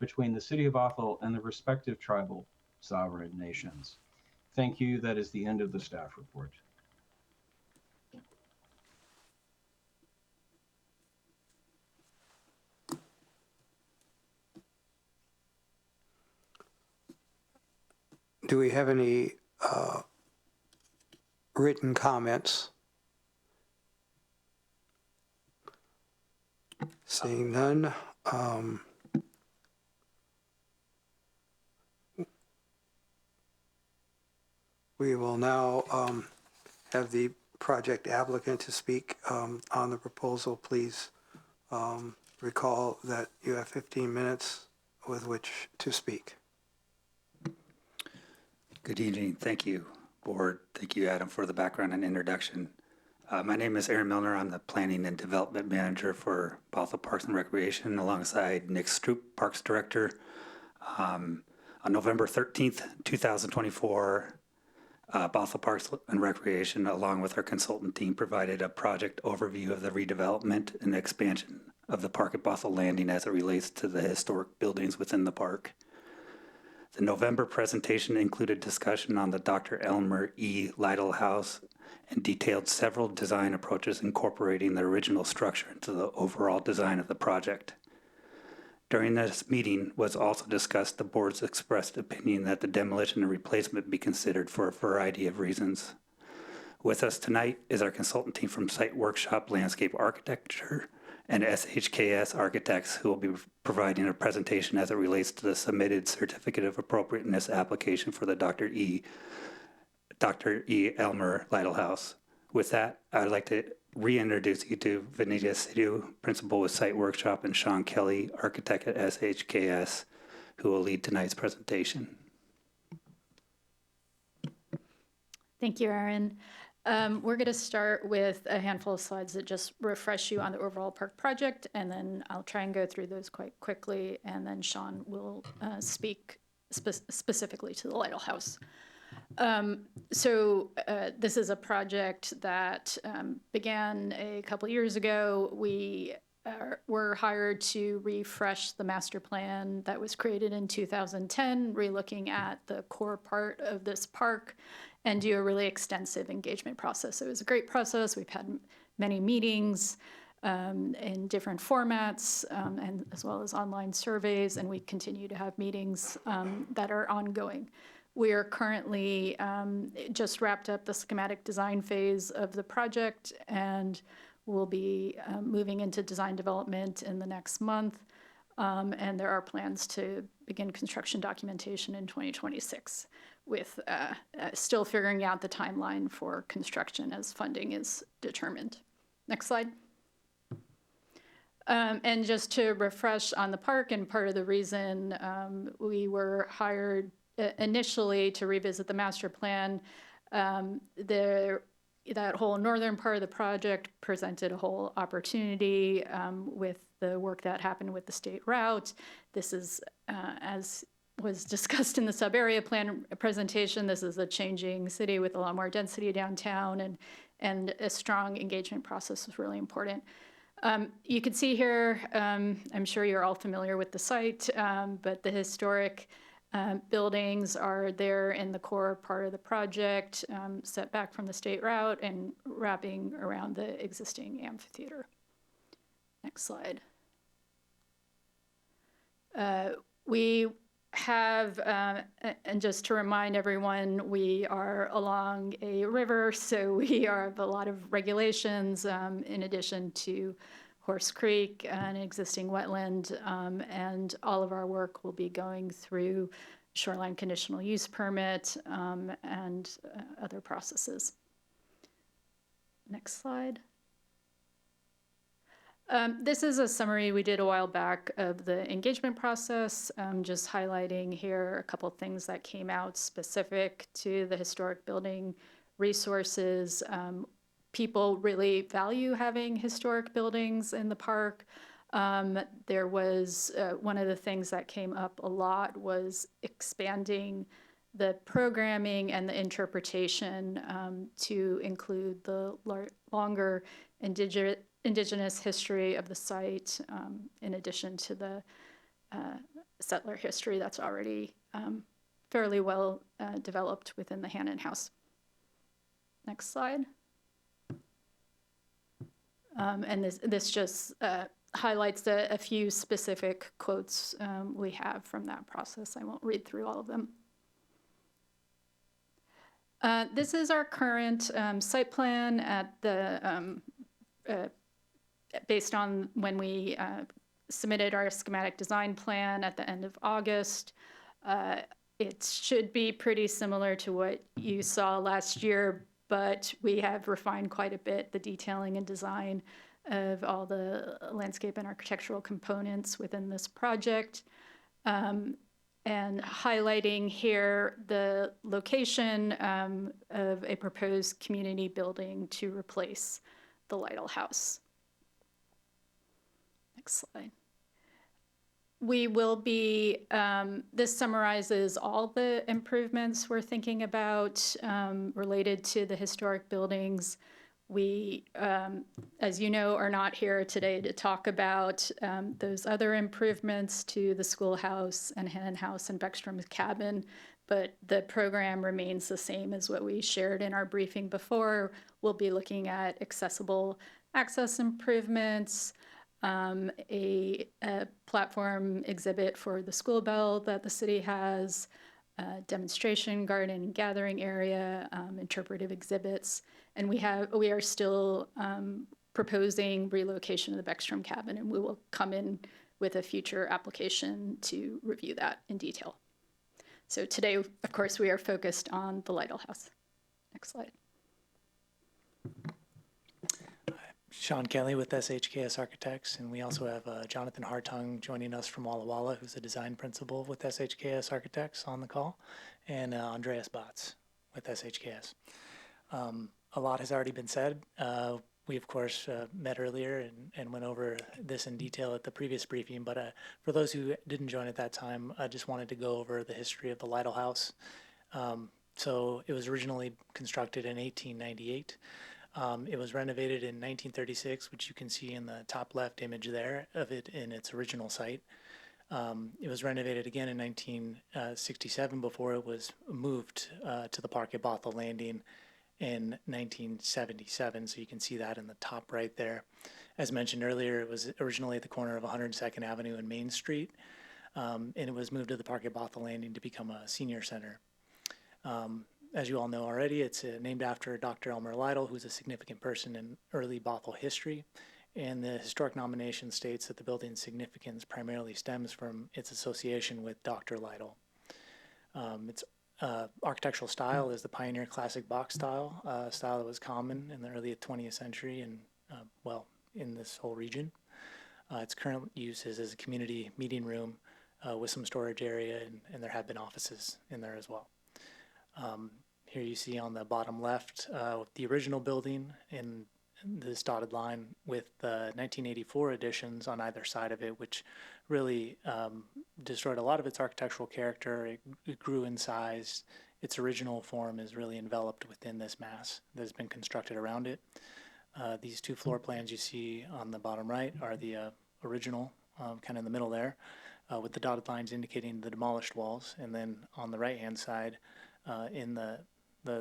between the City of Bothell and the respective tribal sovereign nations. Thank you. That is the end of the staff report. Do we have any written comments? Seeing none, we will now have the project applicant to speak on the proposal. Please recall that you have 15 minutes with which to speak. Good evening. Thank you, Board. Thank you, Adam, for the background and introduction. My name is Aaron Milner. I'm the Planning and Development Manager for Bothell Parks and Recreation alongside Nick Stroop, Parks Director. On November 13th, 2024, Bothell Parks and Recreation, along with our consultant team, provided a project overview of the redevelopment and expansion of the park at Bothell Landing as it relates to the historic buildings within the park. The November presentation included discussion on the Dr. Elmer E. Lytle house and detailed several design approaches incorporating the original structure into the overall design of the project. During this meeting was also discussed the board's expressed opinion that the demolition and replacement be considered for a variety of reasons. With us tonight is our consultant team from Site Workshop Landscape Architecture and SHKS Architects, who will be providing a presentation as it relates to the submitted Certificate of Appropriateness application for the Dr. E. Elmer Lytle House. With that, I'd like to reintroduce you to Vanita Sidhu, Principal with Site Workshop, and Sean Kelly, Architect at SHKS, who will lead tonight's presentation. Thank you, Aaron. We're going to start with a handful of slides that just refresh you on the overall park project, and then I'll try and go through those quite quickly, and then Sean will speak specifically to the Lytle House. This is a project that began a couple years ago. We were hired to refresh the master plan that was created in 2010, relooking at the core part of this park and do a really extensive engagement process. It was a great process. We've had many meetings in different formats, and as well as online surveys, and we continue to have meetings that are ongoing. We are currently just wrapped up the schematic design phase of the project, and we'll be moving into design development in the next month. And there are plans to begin construction documentation in 2026, with still figuring out the timeline for construction as funding is determined. Next slide. And just to refresh on the park, and part of the reason we were hired initially to revisit the master plan, that whole northern part of the project presented a whole opportunity with the work that happened with the state route. This is, as was discussed in the sub-area plan presentation, this is a changing city with a lot more density downtown, and a strong engagement process is really important. You can see here, I'm sure you're all familiar with the site, but the historic buildings are there in the core part of the project, set back from the state route and wrapping around the existing amphitheater. Next slide. We have, and just to remind everyone, we are along a river, so we have a lot of regulations in addition to Horse Creek, an existing wetland, and all of our work will be going through shoreline conditional use permit and other processes. Next slide. This is a summary we did a while back of the engagement process, just highlighting here a couple things that came out specific to the historic building resources. People really value having historic buildings in the park. There was one of the things that came up a lot was expanding the programming and the interpretation to include the longer indigenous history of the site, in addition to the settler history that's already fairly well developed within the Hannon House. Next slide. And this just highlights a few specific quotes we have from that process. I won't read through all of them. This is our current site plan at the based on when we submitted our schematic design plan at the end of August. It should be pretty similar to what you saw last year, but we have refined quite a bit the detailing and design of all the landscape and architectural components within this project. And highlighting here the location of a proposed community building to replace the Lytle House. Next slide. We will be, this summarizes all the improvements we're thinking about related to the historic buildings. We, as you know, are not here today to talk about those other improvements to the schoolhouse and Hannon House and Beckstrom's cabin, but the program remains the same as what we shared in our briefing before. We'll be looking at accessible access improvements, a platform exhibit for the school bell that the city has, demonstration garden and gathering area, interpretive exhibits, and we are still proposing relocation of the Beckstrom cabin, and we will come in with a future application to review that in detail. So today, of course, we are focused on the Lytle house. Next slide. Sean Kelly with SHKS Architects, and we also have Jonathan Hartung joining us from Walla Walla, who's a design principal with SHKS Architects on the call, and Andreas Botts with SHKS. A lot has already been said. We, of course, met earlier and went over this in detail at the previous briefing, but for those who didn't join at that time, I just wanted to go over the history of the Lytle House. So it was originally constructed in 1898. It was renovated in 1936, which you can see in the top left image there of it in its original site. It was renovated again in 1967 before it was moved to the park at Bothell Landing in 1977. So you can see that in the top right there. As mentioned earlier, it was originally at the corner of 102nd Avenue and Main Street, and it was moved to the park at Bothell Landing to become a senior center. As you all know already, it's named after Dr. Elmer Lytle, who's a significant person in early Bothell history. And the historic nomination states that the building's significance primarily stems from its association with Dr. Lytle. Its architectural style is the pioneer classic box style, style that was common in the early 20th century and, well, in this whole region. Its current use is as a community meeting room with some storage area, and there have been offices in there as well. Here you see on the bottom left the original building in this dotted line with the 1984 additions on either side of it, which really destroyed a lot of its architectural character. It grew in size. Its original form is really enveloped within this mass that has been constructed around it. These two floor plans you see on the bottom right are the original, kind of in the middle there, with the dotted lines indicating the demolished walls. And then on the right-hand side, in the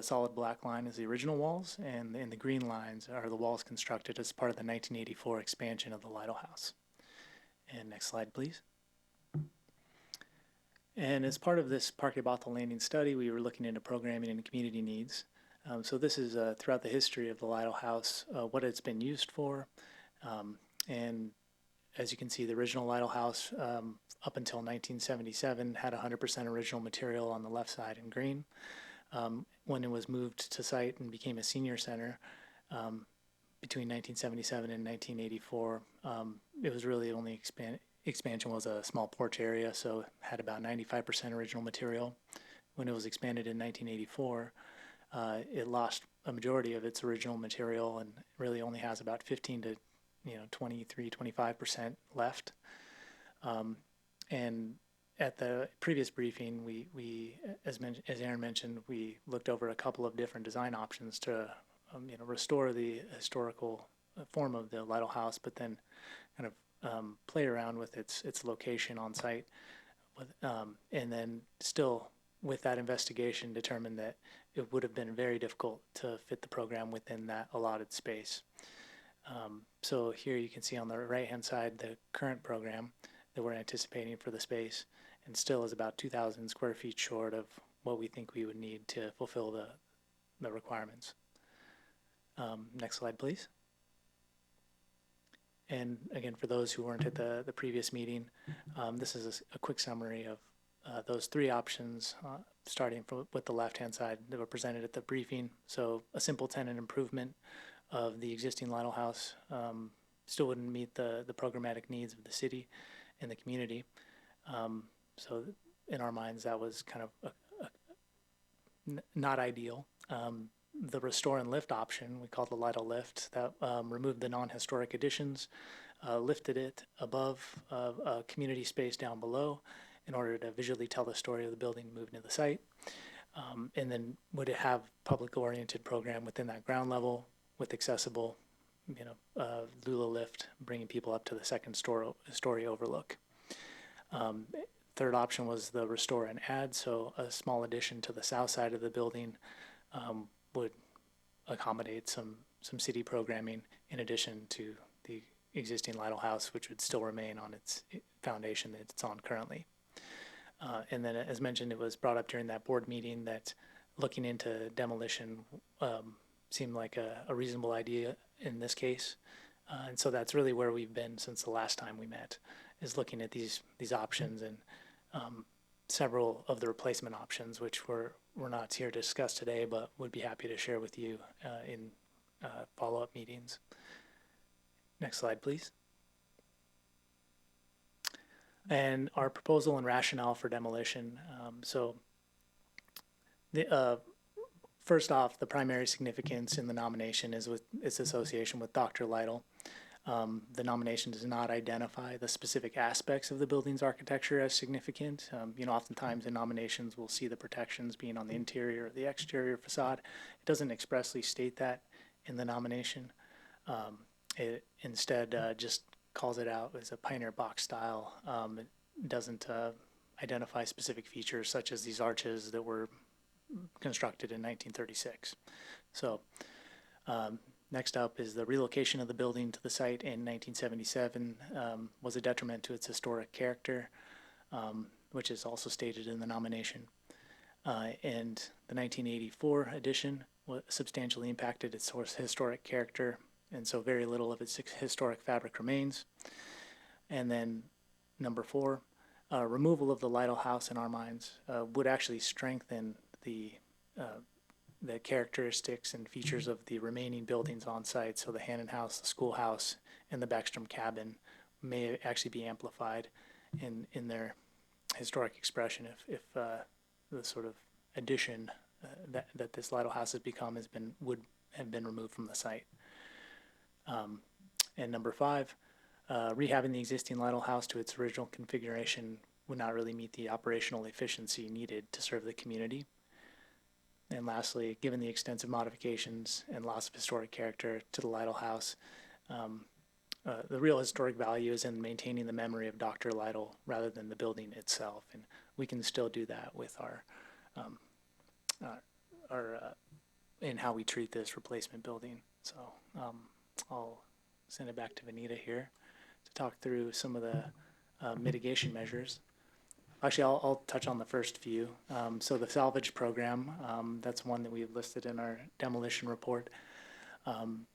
solid black line is the original walls, and in the green lines are the walls constructed as part of the 1984 expansion of the Lytle House. And next slide, please. And as part of this Parque Bothell Landing study, we were looking into programming and community needs. So this is throughout the history of the Lytle House, what it's been used for. And as you can see, the original Lytle House up until 1977 had 100% original material on the left side in green. When it was moved to site and became a senior center between 1977 and 1984, it was really only expansion was a small porch area, so it had about 95% original material. When it was expanded in 1984, it lost a majority of its original material and really only has about 15 to 23-25% left. And at the previous briefing, we as Aaron mentioned, we looked over a couple of different design options to restore the historical form of the Lytle House, but then kind of play around with its location on site, and then still with that investigation determined that it would have been very difficult to fit the program within that allotted space. So here you can see on the right-hand side the current program that we're anticipating for the space, and still is about 2,000 square feet short of what we think we would need to fulfill the requirements. Next slide, please. And again, for those who weren't at the previous meeting, this is a quick summary of those three options, starting with the left-hand side that were presented at the briefing. So a simple tenant improvement of the existing Lytle House still wouldn't meet the programmatic needs of the city and the community. So in our minds, that was kind of not ideal. The restore and lift option, we called the Lytle lift, that removed the non-historic additions, lifted it above a community space down below in order to visually tell the story of the building moving to the site. And then would it have public-oriented program within that ground level with accessible, Lula lift, bringing people up to the second story overlook. Third option was the restore and add, so a small addition to the south side of the building would accommodate some city programming in addition to the existing Lytle House, which would still remain on its foundation that it's on currently. And then, as mentioned, it was brought up during that board meeting that looking into demolition seemed like a reasonable idea in this case. And so that's really where we've been since the last time we met, is looking at these options and several of the replacement options, which we're not here to discuss today, but would be happy to share with you in follow-up meetings. Next slide, please. And our proposal and rationale for demolition. First off, the primary significance in the nomination is with its association with Dr. Lytle. The nomination does not identify the specific aspects of the building's architecture as significant. Oftentimes in nominations, we'll see the protections being on the interior or the exterior facade. It doesn't expressly state that in the nomination. It instead just calls it out as a pioneer box style. It doesn't identify specific features such as these arches that were constructed in 1936. So next up is the relocation of the building to the site in 1977 was a detriment to its historic character, which is also stated in the nomination. And the 1984 addition substantially impacted its historic character, and so very little of its historic fabric remains. And then number 4, removal of the Lytle house in our minds would actually strengthen the characteristics and features of the remaining buildings on site. So the Hannon House, the schoolhouse, and the Beckstrom cabin may actually be amplified in their historic expression if the sort of addition that this Lytle house has become would have been removed from the site. And number 5, rehabbing the existing Lytle house to its original configuration would not really meet the operational efficiency needed to serve the community. And lastly, given the extensive modifications and loss of historic character to the Lytle house, the real historic value is in maintaining the memory of Dr. Lytle rather than the building itself. And we can still do that with our in how we treat this replacement building. So I'll send it back to Vanita here to talk through some of the mitigation measures. Actually, I'll touch on the first few. So the salvage program, that's one that we've listed in our demolition report.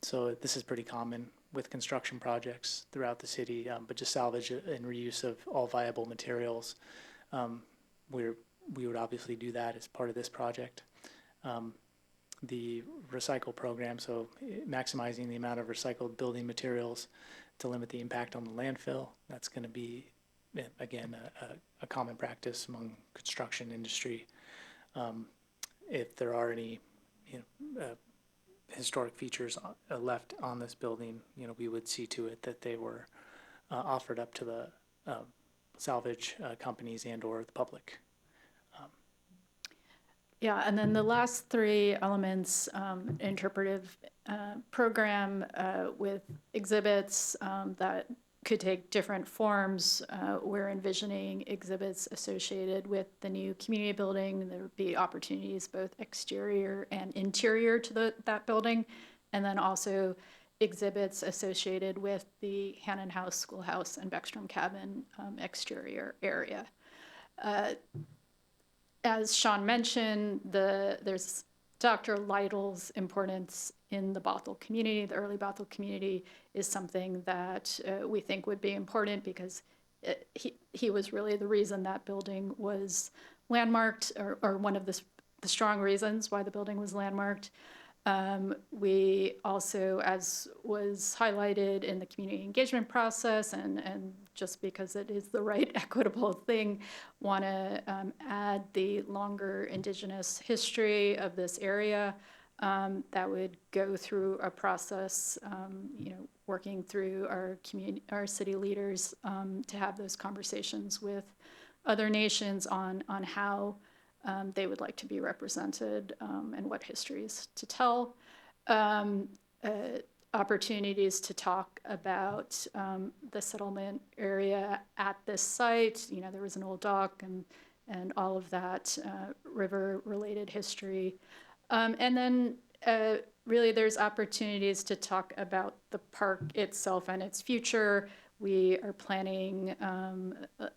So this is pretty common with construction projects throughout the city, but just salvage and reuse of all viable materials. We would obviously do that as part of this project. The recycle program, so maximizing the amount of recycled building materials to limit the impact on the landfill. That's going to be, again, a common practice among construction industry. If there are any historic features left on this building, we would see to it that they were offered up to the salvage companies and or the public. Yeah, and then the last 3 elements, interpretive program with exhibits that could take different forms. We're envisioning exhibits associated with the new community building. There would be opportunities both exterior and interior to that building, and then also exhibits associated with the Hannon House, Schoolhouse, and Beckstrom Cabin exterior area. As Sean mentioned, there's Dr. Lytle's importance in the Bothell community. The early Bothell community is something that we think would be important because he was really the reason that building was landmarked, or one of the strong reasons why the building was landmarked. We also, as was highlighted in the community engagement process, and just because it is the right equitable thing, want to add the longer Indigenous history of this area. That would go through a process, working through our city leaders to have those conversations with other nations on how they would like to be represented and what histories to tell. Opportunities to talk about the settlement area at this site. There was an old dock and all of that river-related history. And then really there's opportunities to talk about the park itself and its future. We are planning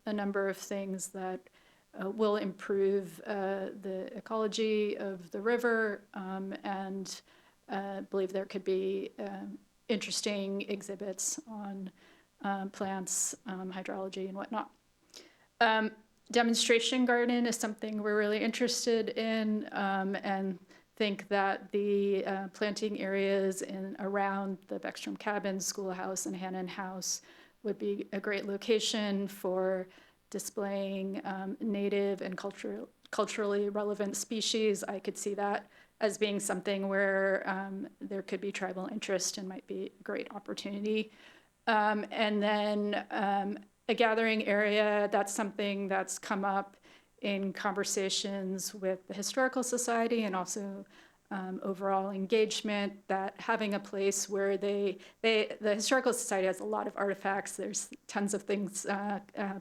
a number of things that will improve the ecology of the river, and believe there could be interesting exhibits on plants, hydrology, and whatnot. Demonstration garden is something we're really interested in, and think that the planting areas in around the Beckstrom Cabin, Schoolhouse, and Hannon House would be a great location for displaying native and culturally relevant species. I could see that as being something where there could be tribal interest and might be a great opportunity. And then a gathering area, that's something that's come up in conversations with the Historical Society and also overall engagement, that having a place where the Historical Society has a lot of artifacts. There's tons of things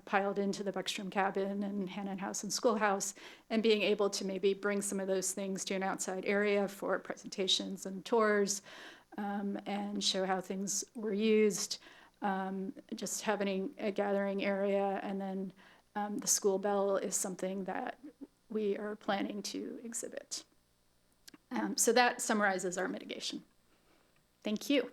piled into the Beckstrom Cabin and Hannon House and Schoolhouse, and being able to maybe bring some of those things to an outside area for presentations and tours, and show how things were used. Just having a gathering area, and then the school bell is something that we are planning to exhibit. So that summarizes our mitigation. Thank you.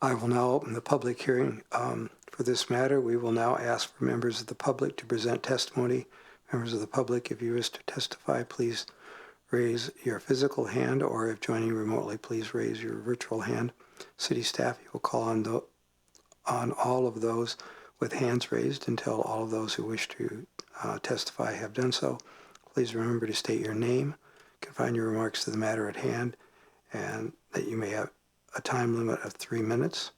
I will now open the public hearing for this matter. We will now ask for members of the public to present testimony. Members of the public, if you wish to testify, please raise your physical hand, or if joining remotely, please raise your virtual hand. City staff, you will call on all of those with hands raised until all of those who wish to testify have done so. Please remember to state your name, confine your remarks to the matter at hand, and that you may have a time limit of 3 minutes.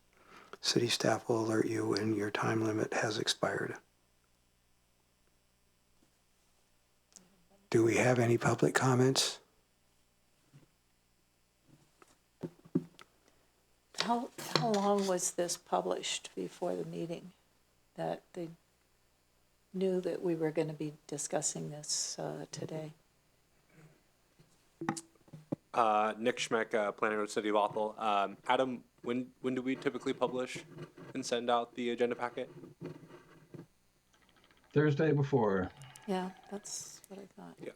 City staff will alert you when your time limit has expired. Do we have any public comments? How long was this published before the meeting, that they knew that we were going to be discussing this today? Nick Schmeck, Planning Road City of Bothell. Adam, when do we typically publish and send out the agenda packet? Thursday before. Yeah, that's what I thought. Yeah,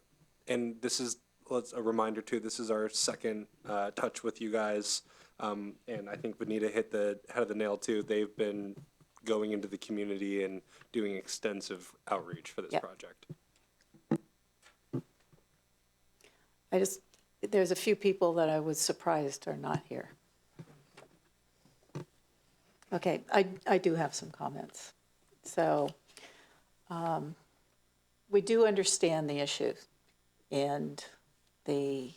and this is, a reminder too, this is our second touch with you guys. And I think Vanita hit the head of the nail too. They've been going into the community and doing extensive outreach for this project. There's a few people that I was surprised are not here. Okay, I do have some comments. So we do understand the issues and the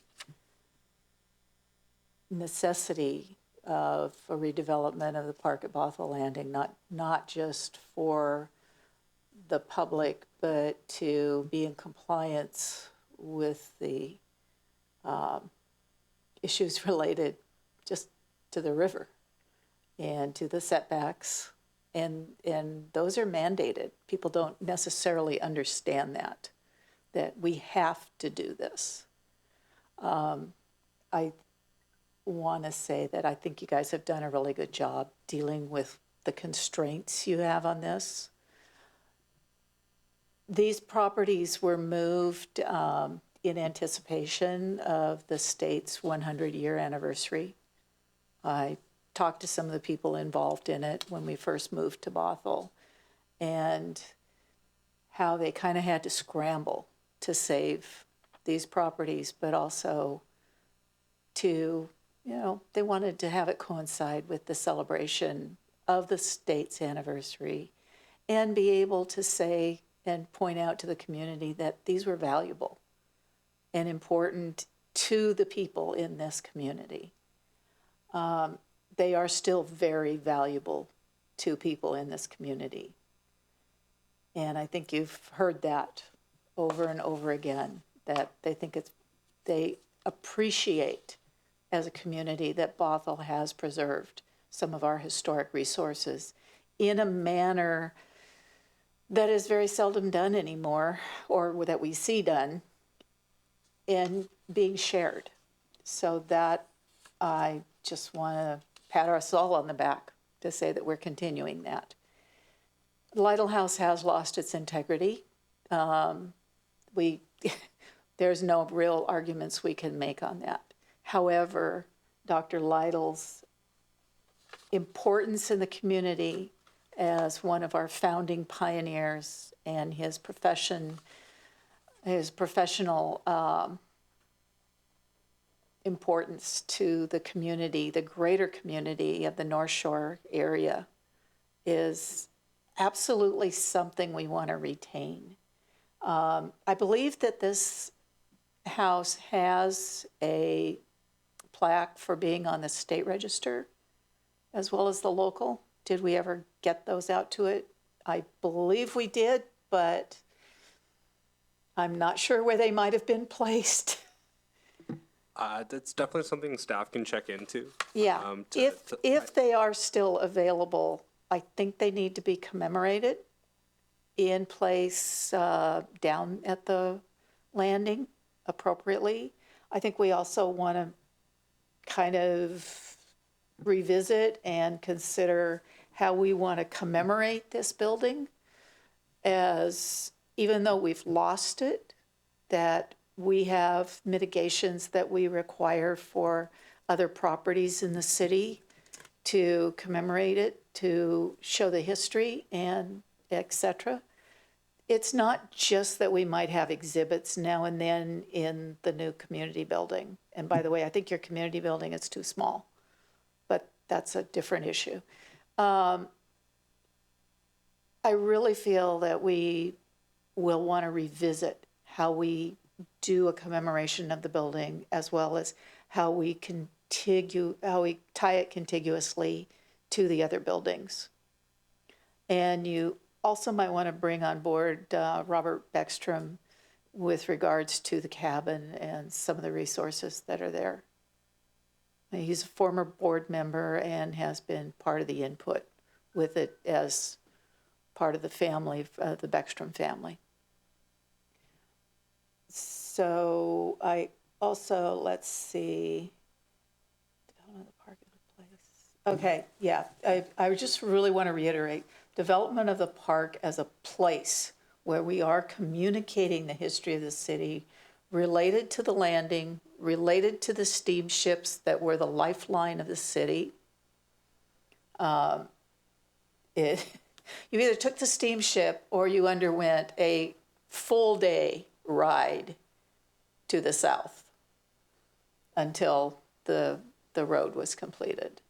necessity of a redevelopment of the park at Bothell Landing, not just for the public, but to be in compliance with the issues related just to the river and to the setbacks, and those are mandated. People don't necessarily understand that we have to do this. I want to say that I think you guys have done a really good job dealing with the constraints you have on this. These properties were moved in anticipation of the state's 100-year anniversary. I talked to some of the people involved in it when we first moved to Bothell, and how they kind of had to scramble to save these properties, but also to, they wanted to have it coincide with the celebration of the state's anniversary and be able to say and point out to the community that these were valuable and important to the people in this community. They are still very valuable to people in this community. And I think you've heard that over and over again, that they appreciate as a community that Bothell has preserved some of our historic resources in a manner that is very seldom done anymore, or that we see done and being shared. So that I just want to pat us all on the back to say that we're continuing that. Lytle House has lost its integrity. There's no real arguments we can make on that. However, Dr. Lytle's importance in the community as one of our founding pioneers and his professional importance to the community, the greater community of the North Shore area, is absolutely something we want to retain. I believe that this house has a plaque for being on the state register as well as the local. Did we ever get those out to it? I believe we did, but I'm not sure where they might have been placed. That's definitely something staff can check into. Yeah, if they are still available, I think they need to be commemorated in place down at the landing appropriately. I think we also want to kind of revisit and consider how we want to commemorate this building, as even though we've lost it, that we have mitigations that we require for other properties in the city to commemorate it, to show the history and et cetera. It's not just that we might have exhibits now and then in the new community building. And by the way, I think your community building is too small, but that's a different issue. I really feel that we will want to revisit how we do a commemoration of the building, as well as how we tie it contiguously to the other buildings. And you also might want to bring on board Robert Beckstrom with regards to the cabin and some of the resources that are there. He's a former board member and has been part of the input with it as part of the family, the Beckstrom family. So I also, let's see, development of the park as a place. Okay, yeah, I just really want to reiterate, development of the park as a place where we are communicating the history of the city, related to the landing, related to the steamships that were the lifeline of the city. You either took the steamship or you underwent a full day ride to the south until the road was completed.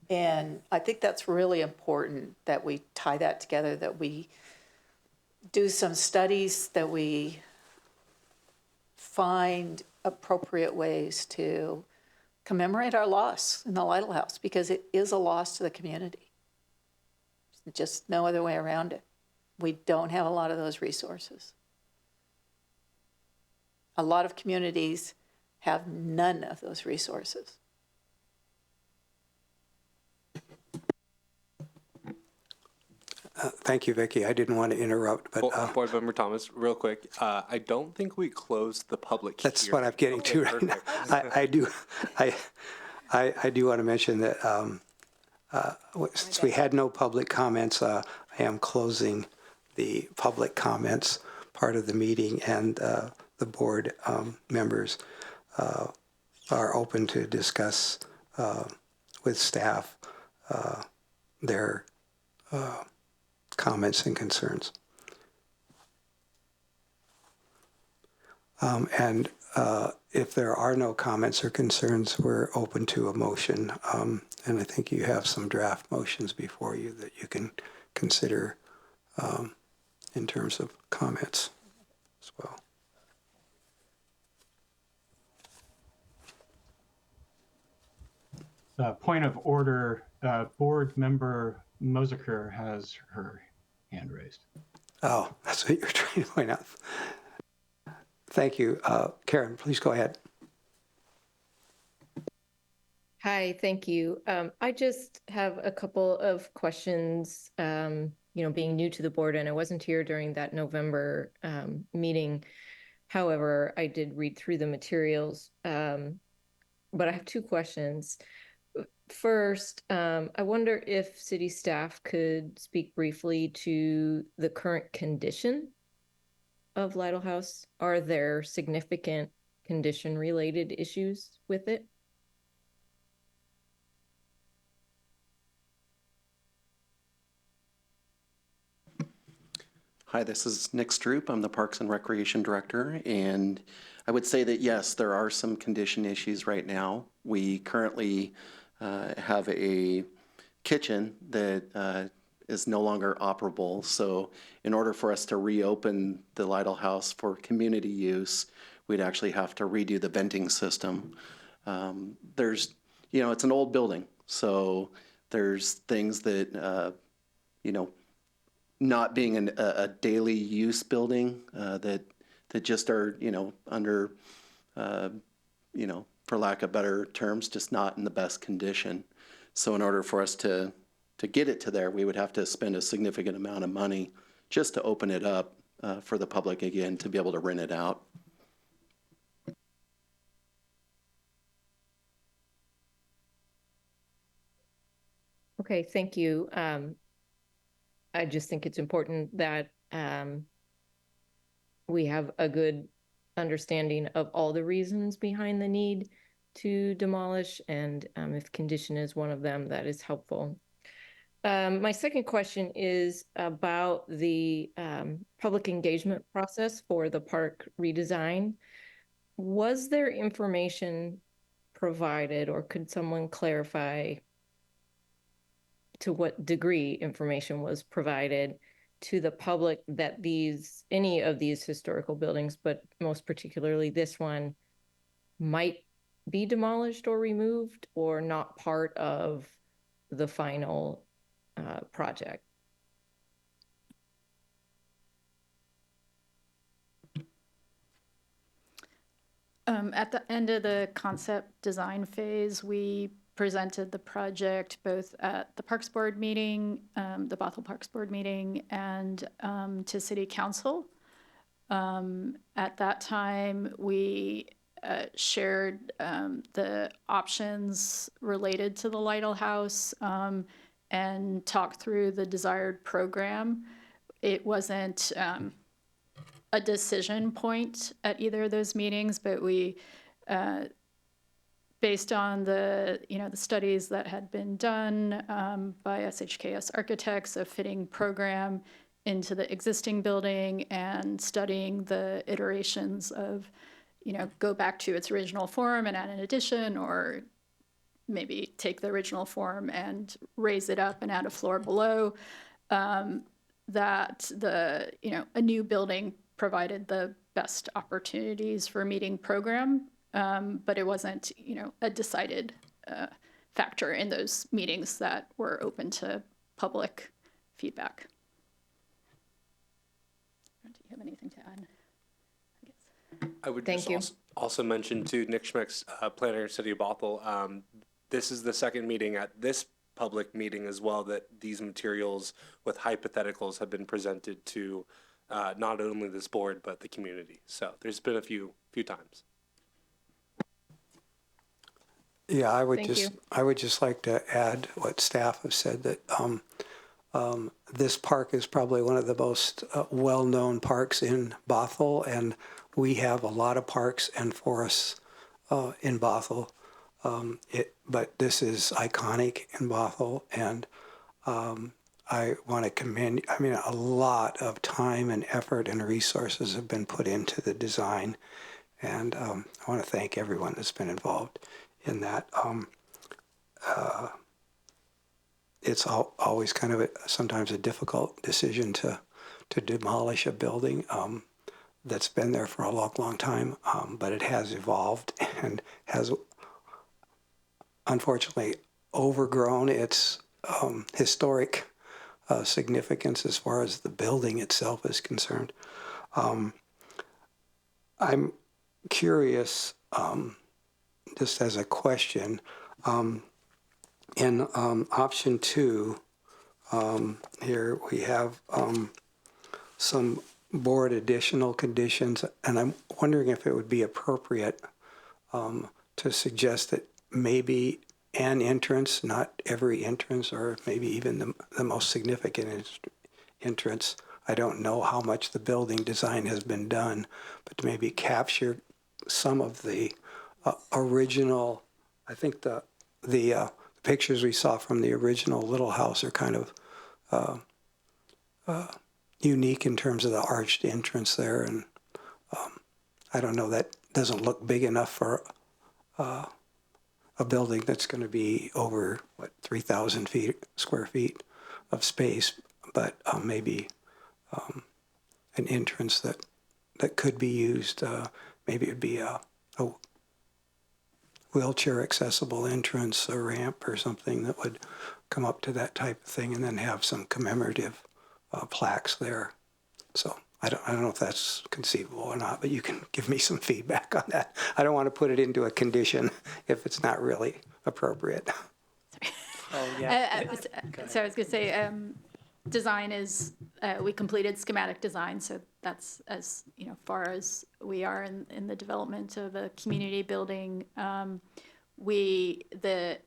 And I think that's really important that we tie that together, that we do some studies, that we find appropriate ways to commemorate our loss in the Lytle House, because it is a loss to the community. Just no other way around it. We don't have a lot of those resources. A lot of communities have none of those resources. Thank you, Vicki. I didn't want to interrupt, but Board Member Thomas, real quick, I don't think we closed the public hearing. that's what I'm getting to right now. I do want to mention that since we had no public comments, I am closing the public comments part of the meeting, and the board members are open to discuss with staff their comments and concerns. And if there are no comments or concerns, we're open to a motion. And I think you have some draft motions before you that you can consider in terms of comments as well. Point of order, board member Mosaker has her hand raised. Oh, that's what you're trying to point out. Thank you. Karen, please go ahead. Hi, thank you. I just have a couple of questions, being new to the board, and I wasn't here during that November meeting. However, I did read through the materials, but I have two questions. First, I wonder if city staff could speak briefly to the current condition of Lytle House. Are there significant condition-related issues with it? Hi, this is Nick Stroop. I'm the Parks and Recreation Director, and I would say that yes, there are some condition issues right now. We currently have a kitchen that is no longer operable, so in order for us to reopen the Lytle House for community use, we'd actually have to redo the venting system. There's, it's an old building, so there's things that, not being a daily use building that just are, under, for lack of better terms, just not in the best condition. So in order for us to get it to there, we would have to spend a significant amount of money just to open it up for the public again, to be able to rent it out. Okay, thank you. I just think it's important that we have a good understanding of all the reasons behind the need to demolish, and if condition is one of them, that is helpful. My second question is about the public engagement process for the park redesign. Was there information provided, or could someone clarify to what degree information was provided to the public that any of these historical buildings, but most particularly this one, might be demolished or removed or not part of the final project? At the end of the concept design phase, we presented the project both at the Parks Board meeting, the Bothell Parks Board meeting, and to City Council. At that time, we shared the options related to the Lytle House and talked through the desired program. It wasn't a decision point at either of those meetings, but we based on the studies that had been done by SHKS architects, a fitting program into the existing building, and studying the iterations of, go back to its original form and add an addition, or maybe take the original form and raise it up and add a floor below, that a new building provided the best opportunities for meeting program. But it wasn't, a decided factor in those meetings that were open to public feedback. Do you have anything to add? I would Thank you. just also mention to Nick Schmick's planner, City of Bothell, this is the second meeting at this public meeting as well that these materials with hypotheticals have been presented to not only this board but the community. So there's been a few times. Yeah, I would Thank you. just like to add what staff have said, that this park is probably one of the most well-known parks in Bothell, and we have a lot of parks and forests in Bothell. But this is iconic in Bothell, and I want to commend, a lot of time and effort and resources have been put into the design, and I want to thank everyone that's been involved in that. It's always kind of sometimes a difficult decision to demolish a building that's been there for a long time, but it has evolved and has unfortunately overgrown its historic significance as far as the building itself is concerned. I'm curious, just as a question, in option 2, here we have some board additional conditions, and I'm wondering if it would be appropriate to suggest that maybe an entrance, not every entrance, or maybe even the most significant entrance. I don't know how much the building design has been done, but to maybe capture some of the original, I think the pictures we saw from the original Little House are kind of unique in terms of the arched entrance there, and I don't know, that doesn't look big enough for a building that's going to be over 3,000 square feet of space, but maybe an entrance that could be used. Maybe it'd be a wheelchair accessible entrance, a ramp or something that would come up to that type of thing, and then have some commemorative plaques there. So I don't know if that's conceivable or not, but you can give me some feedback on that. I don't want to put it into a condition if it's not really appropriate. Oh, yeah. So I was going to say, design is, we completed schematic design, so that's as far as we are in the development of a community building. The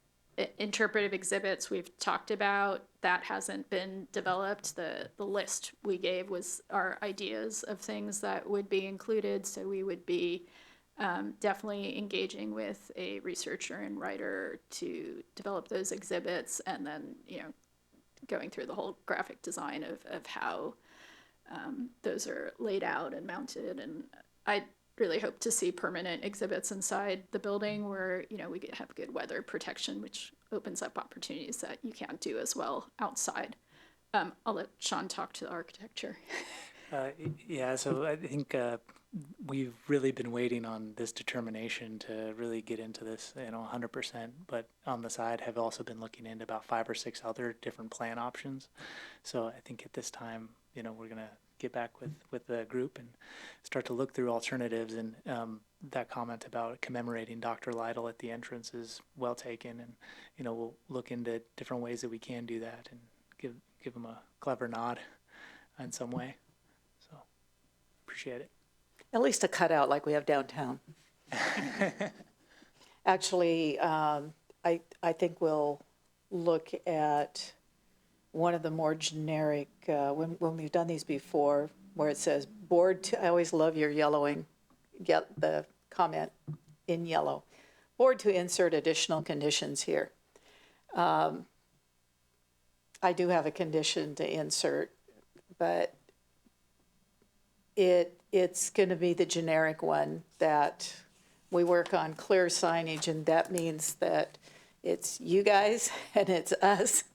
interpretive exhibits we've talked about, that hasn't been developed. The list we gave was our ideas of things that would be included, so we would be definitely engaging with a researcher and writer to develop those exhibits, and then going through the whole graphic design of how those are laid out and mounted. And I really hope to see permanent exhibits inside the building where we have good weather protection, which opens up opportunities that you can't do as well outside. I'll let Sean talk to the architecture. Yeah, so I think we've really been waiting on this determination to really get into this, 100%. But on the side, have also been looking into about 5 or 6 other different plan options. So I think at this time, we're gonna get back with the group and start to look through alternatives. And that comment about commemorating Dr. Lytle at the entrance is well taken. And we'll look into different ways that we can do that and give them a clever nod in some way. So appreciate it. At least a cutout like we have downtown. Actually, I think we'll look at one of the more generic, when we've done these before, where it says board to, I always love your yellowing, get the comment in yellow. Board to insert additional conditions here. I do have a condition to insert, but it's going to be the generic one that we work on clear signage, and that means that it's you guys and it's us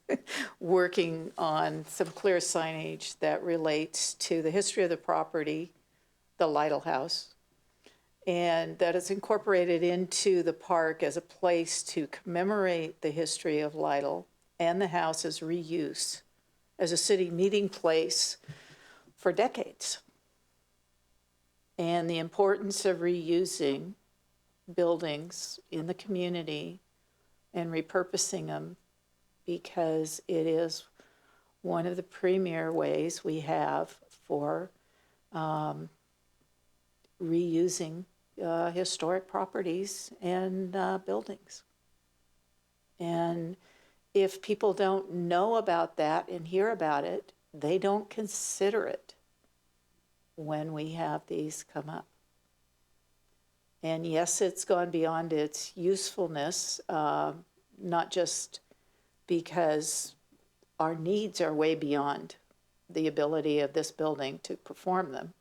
working on some clear signage that relates to the history of the property, the Lytle House, and that is incorporated into the park as a place to commemorate the history of Lytle and the house as reuse, as a city meeting place for decades. And the importance of reusing buildings in the community and repurposing them, because it is one of the premier ways we have for reusing historic properties and buildings. And if people don't know about that and hear about it, they don't consider it when we have these come up. And yes, it's gone beyond its usefulness, not just because our needs are way beyond the ability of this building to perform them,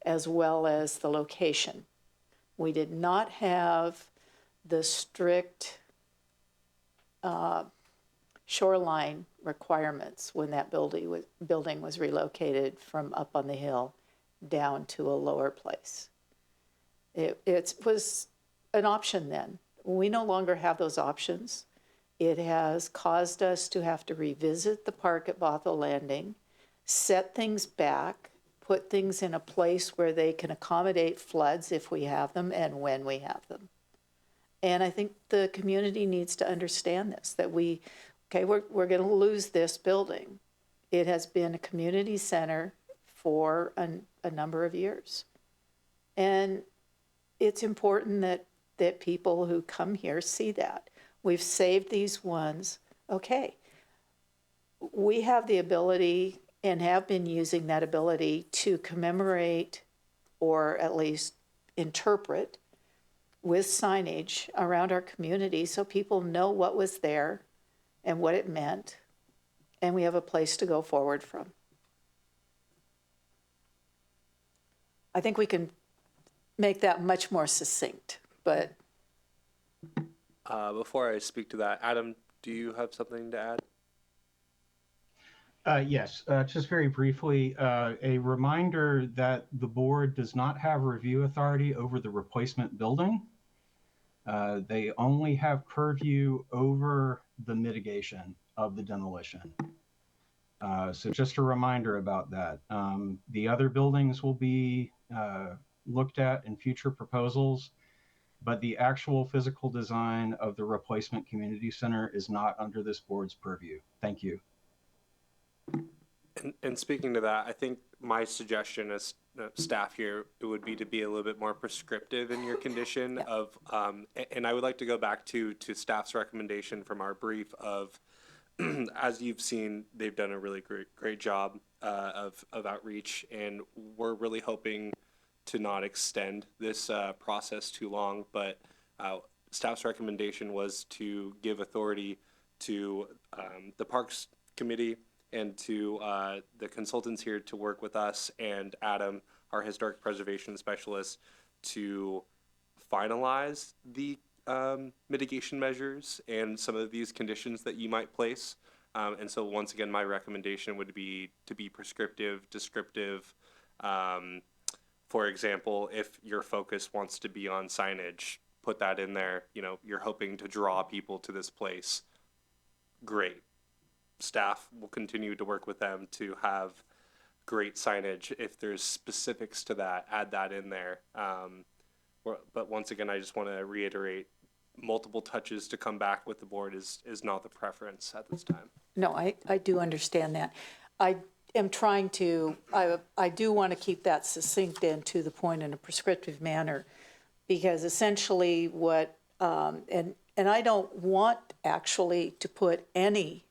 as well as the location. We did not have the strict shoreline requirements when that building was relocated from up on the hill down to a lower place. It was an option then. We no longer have those options. It has caused us to have to revisit the park at Bothell Landing, set things back, put things in a place where they can accommodate floods if we have them and when we have them. And I think the community needs to understand this, that we're going to lose this building. It has been a community center for a number of years. And it's important that people who come here see that. We've saved these ones. Okay, we have the ability and have been using that ability to commemorate or at least interpret with signage around our community so people know what was there and what it meant, and we have a place to go forward from. I think we can make that much more succinct, but Before I speak to that, Adam, do you have something to add? Yes, just very briefly, a reminder that the board does not have review authority over the replacement building. They only have purview over the mitigation of the demolition. So just a reminder about that. The other buildings will be looked at in future proposals, but the actual physical design of the replacement community center is not under this board's purview. Thank you. And speaking to that, I think my suggestion as staff here would be to be a little bit more prescriptive in your condition of, and I would like to go back to staff's recommendation from our brief of, as you've seen, they've done a really great job of outreach, and we're really hoping to not extend this process too long, but staff's recommendation was to give authority to the Parks Committee and to the consultants here to work with us and Adam, our historic preservation specialist, to finalize the mitigation measures and some of these conditions that you might place. And so once again, my recommendation would be to be prescriptive, descriptive. For example, if your focus wants to be on signage, put that in there. You know, you're hoping to draw people to this place. Great. Staff will continue to work with them to have great signage. If there's specifics to that, add that in there. But once again, I just want to reiterate, multiple touches to come back with the board is not the preference at this time. no, I do understand that. I am trying to, I do want to keep that succinct and to the point in a prescriptive manner, because essentially what, and I don't want actually to put any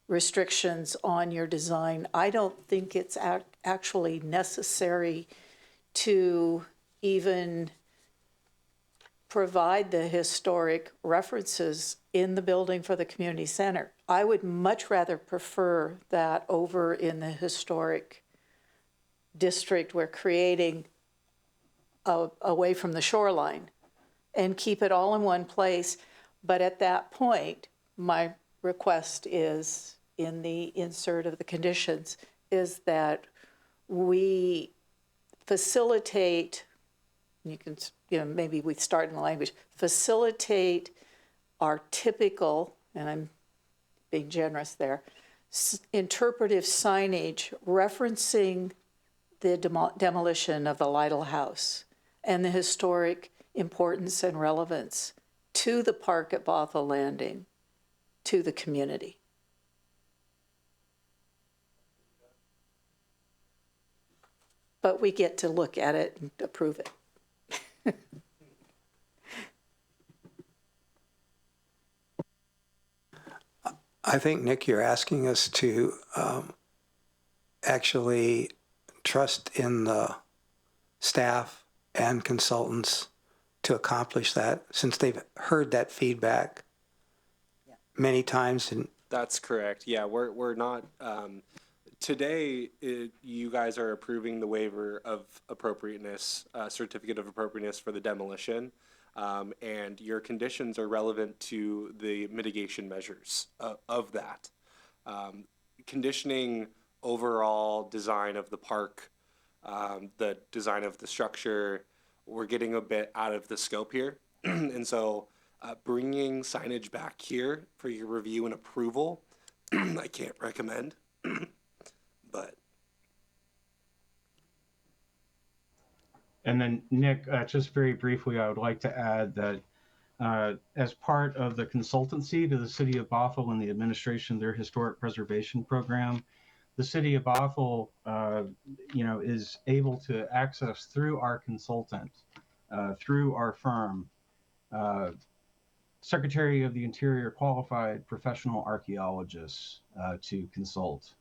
restrictions on your design. I don't think it's actually necessary to even provide the historic references in the building for the community center. I would much rather prefer that over in the historic district we're creating away from the shoreline and keep it all in one place. But at that point, my request is in the insert of the conditions is that we facilitate, you can, maybe we start in the language, facilitate our typical, and I'm being generous there, interpretive signage referencing the demolition of the Lytle house and the historic importance and relevance to the park at Bothell Landing, to the community. But we get to look at it and approve it. I think, Nick, you're asking us to actually trust in the staff and consultants to accomplish that, since they've heard that feedback many times. And that's correct. Yeah, we're not. Today, you guys are approving the waiver of appropriateness, certificate of appropriateness for the demolition, and your conditions are relevant to the mitigation measures of that. Conditioning overall design of the park, the design of the structure, we're getting a bit out of the scope here. And so bringing signage back here for your review and approval, I can't recommend. But And then, Nick, just very briefly, I would like to add that as part of the consultancy to the City of Bothell and the administration of their historic preservation program, the city of Bothell, is able to access through our consultant, through our firm, Secretary of the Interior qualified professional archaeologists to consult,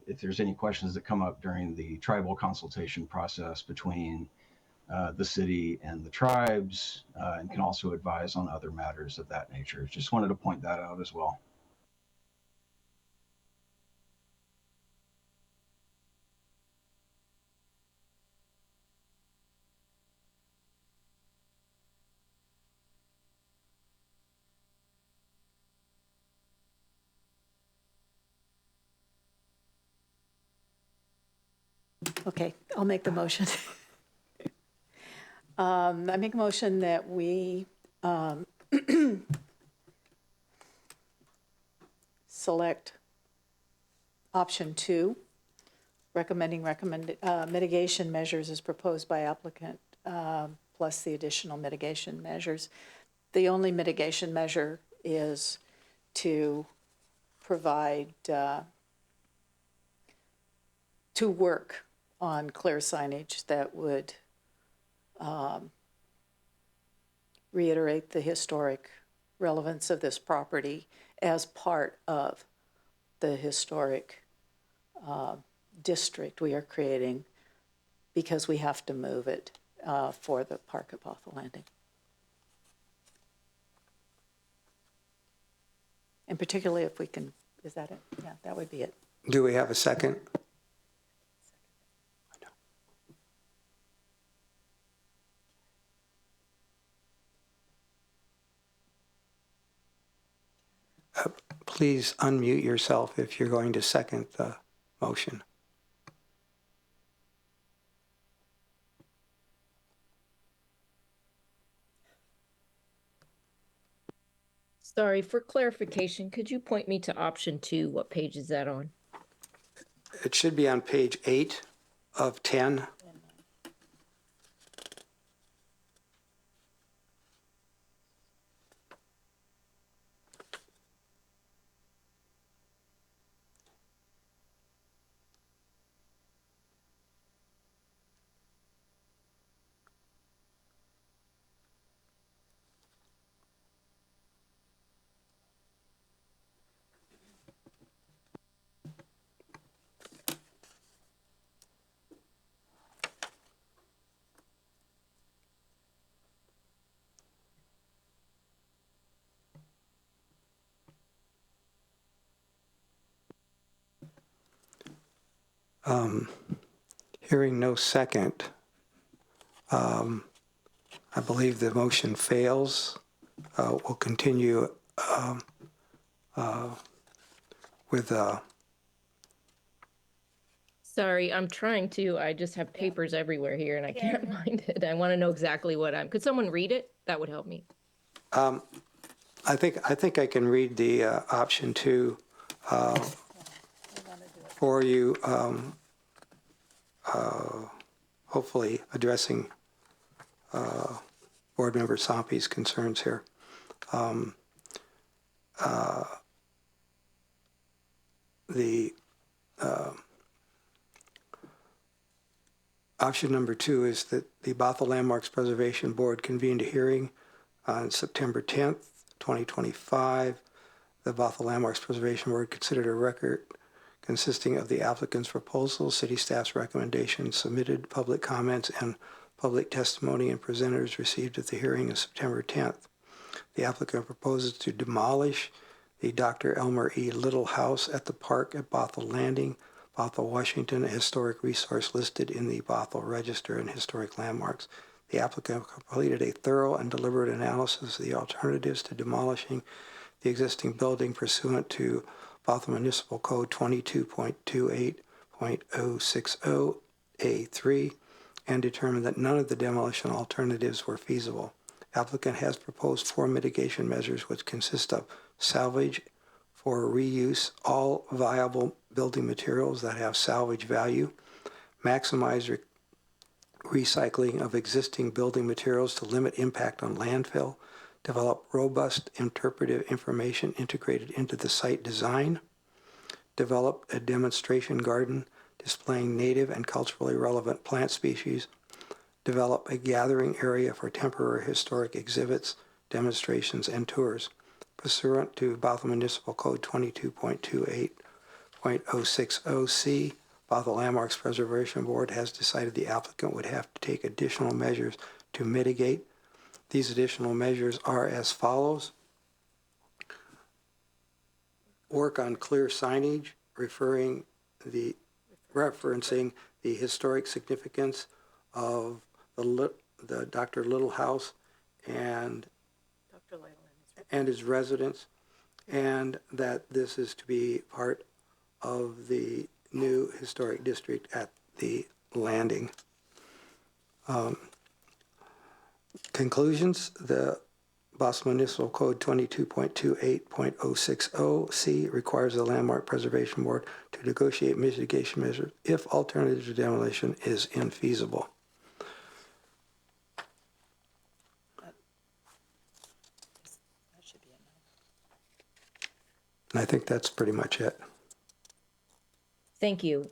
if there's any questions that come up during the tribal consultation process between the city and the tribes, and can also advise on other matters of that nature. Just wanted to point that out as well. Okay, I'll make the motion. I make a motion that we select option 2, recommending mitigation measures as proposed by applicant, plus the additional mitigation measures. The only mitigation measure is to provide, to work on clear signage that would reiterate the historic relevance of this property as part of the historic district we are creating, because we have to move it for the park at Bothell Landing. And particularly if we can, is that it? Yeah, that would be it. Do we have a second? Please unmute yourself if you're going to second the motion. Sorry, for clarification, could you point me to option 2? What page is that on? It should be on page 8 of 10. Hearing no second, I believe the motion fails. We'll continue with Sorry, I'm trying to. I just have papers everywhere here and I can't find it. I want to know exactly what could someone read it? That would help me. I think I can read the option 2 for you, hopefully addressing Board Member Sompe's concerns here. Option number 2 is that the Bothell Landmarks Preservation Board convened a hearing on September 10th, 2025. The Bothell Landmarks Preservation Board considered a record consisting of the applicant's proposal, city staff's recommendations, submitted public comments, and public testimony and presenters received at the hearing of September 10th. The applicant proposes to demolish the Dr. Elmer E. Lytle house at the park at Bothell Landing, Bothell, Washington, a historic resource listed in the Bothell Register and Historic Landmarks. The applicant completed a thorough and deliberate analysis of the alternatives to demolishing the existing building pursuant to Bothell Municipal Code 22.28.060A3 and determined that none of the demolition alternatives were feasible. Applicant has proposed 4 mitigation measures which consist of salvage for reuse all viable building materials that have salvage value, maximize recycling of existing building materials to limit impact on landfill, develop robust interpretive information integrated into the site design, develop a demonstration garden displaying native and culturally relevant plant species, develop a gathering area for temporary historic exhibits, demonstrations, and tours. Pursuant to Bothell Municipal Code 22.28.060C, Bothell Landmarks Preservation Board has decided the applicant would have to take additional measures to mitigate. These additional measures are as follows. Work on clear signage referencing the historic significance of the Dr. Lytle house and his residence, and that this is to be part of the new historic district at the landing. Conclusions, the Bothell Municipal Code 22.28.060C requires the Landmark Preservation Board to negotiate mitigation measures if alternative to demolition is infeasible. And I think that's pretty much it. Thank you.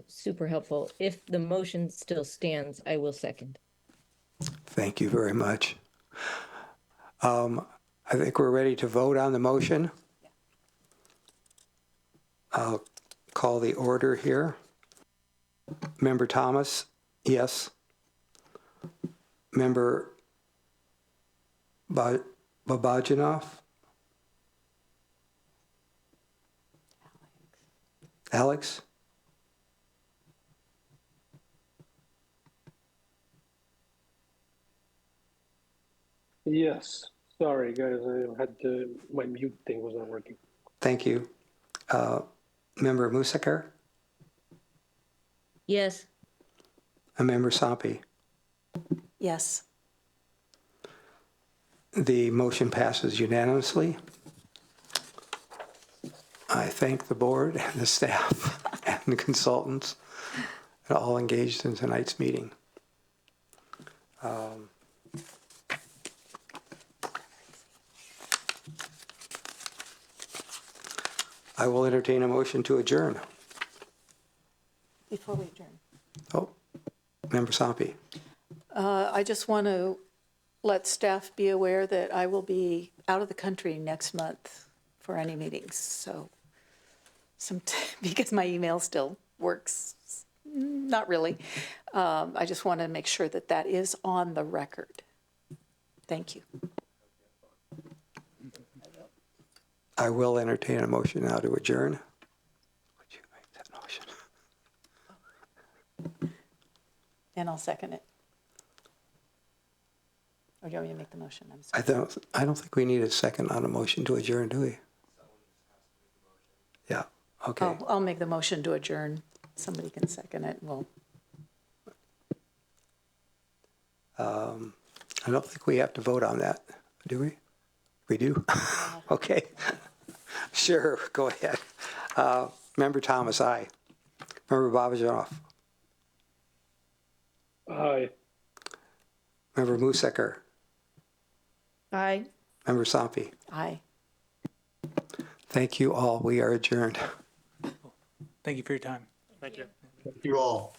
Super helpful. If the motion still stands, I will second. Thank you very much. I think we're ready to vote on the motion. I'll call the order here. Member Thomas, yes. Member Babajanoff? Alex? Yes. Sorry, guys. I had my mute thing was not working. Thank you. Member Musaker? Yes. And Member Sampi? Yes. The motion passes unanimously. I thank the board and the staff and the consultants and all engaged in tonight's meeting. I will entertain a motion to adjourn. Before we adjourn. Oh, Member Sampi. I just want to let staff be aware that I will be out of the country next month for any meetings. So, because my email still works, not really. I just want to make sure that that is on the record. Thank you. I will entertain a motion now to adjourn. Would you make that motion? And I'll second it. Or do you want me to make the motion? I'm sorry. I don't think we need a second on a motion to adjourn, do we? Yeah, okay. I'll make the motion to adjourn. Somebody can second it. Well, I don't think we have to vote on that, do we? We do? Okay. Sure, go ahead. Member Thomas, aye. Member Babajanoff. Aye. Member Musaker. Aye. Member Sampi. aye. Thank you all. We are adjourned. Thank you for your time. Thank you. Thank you all.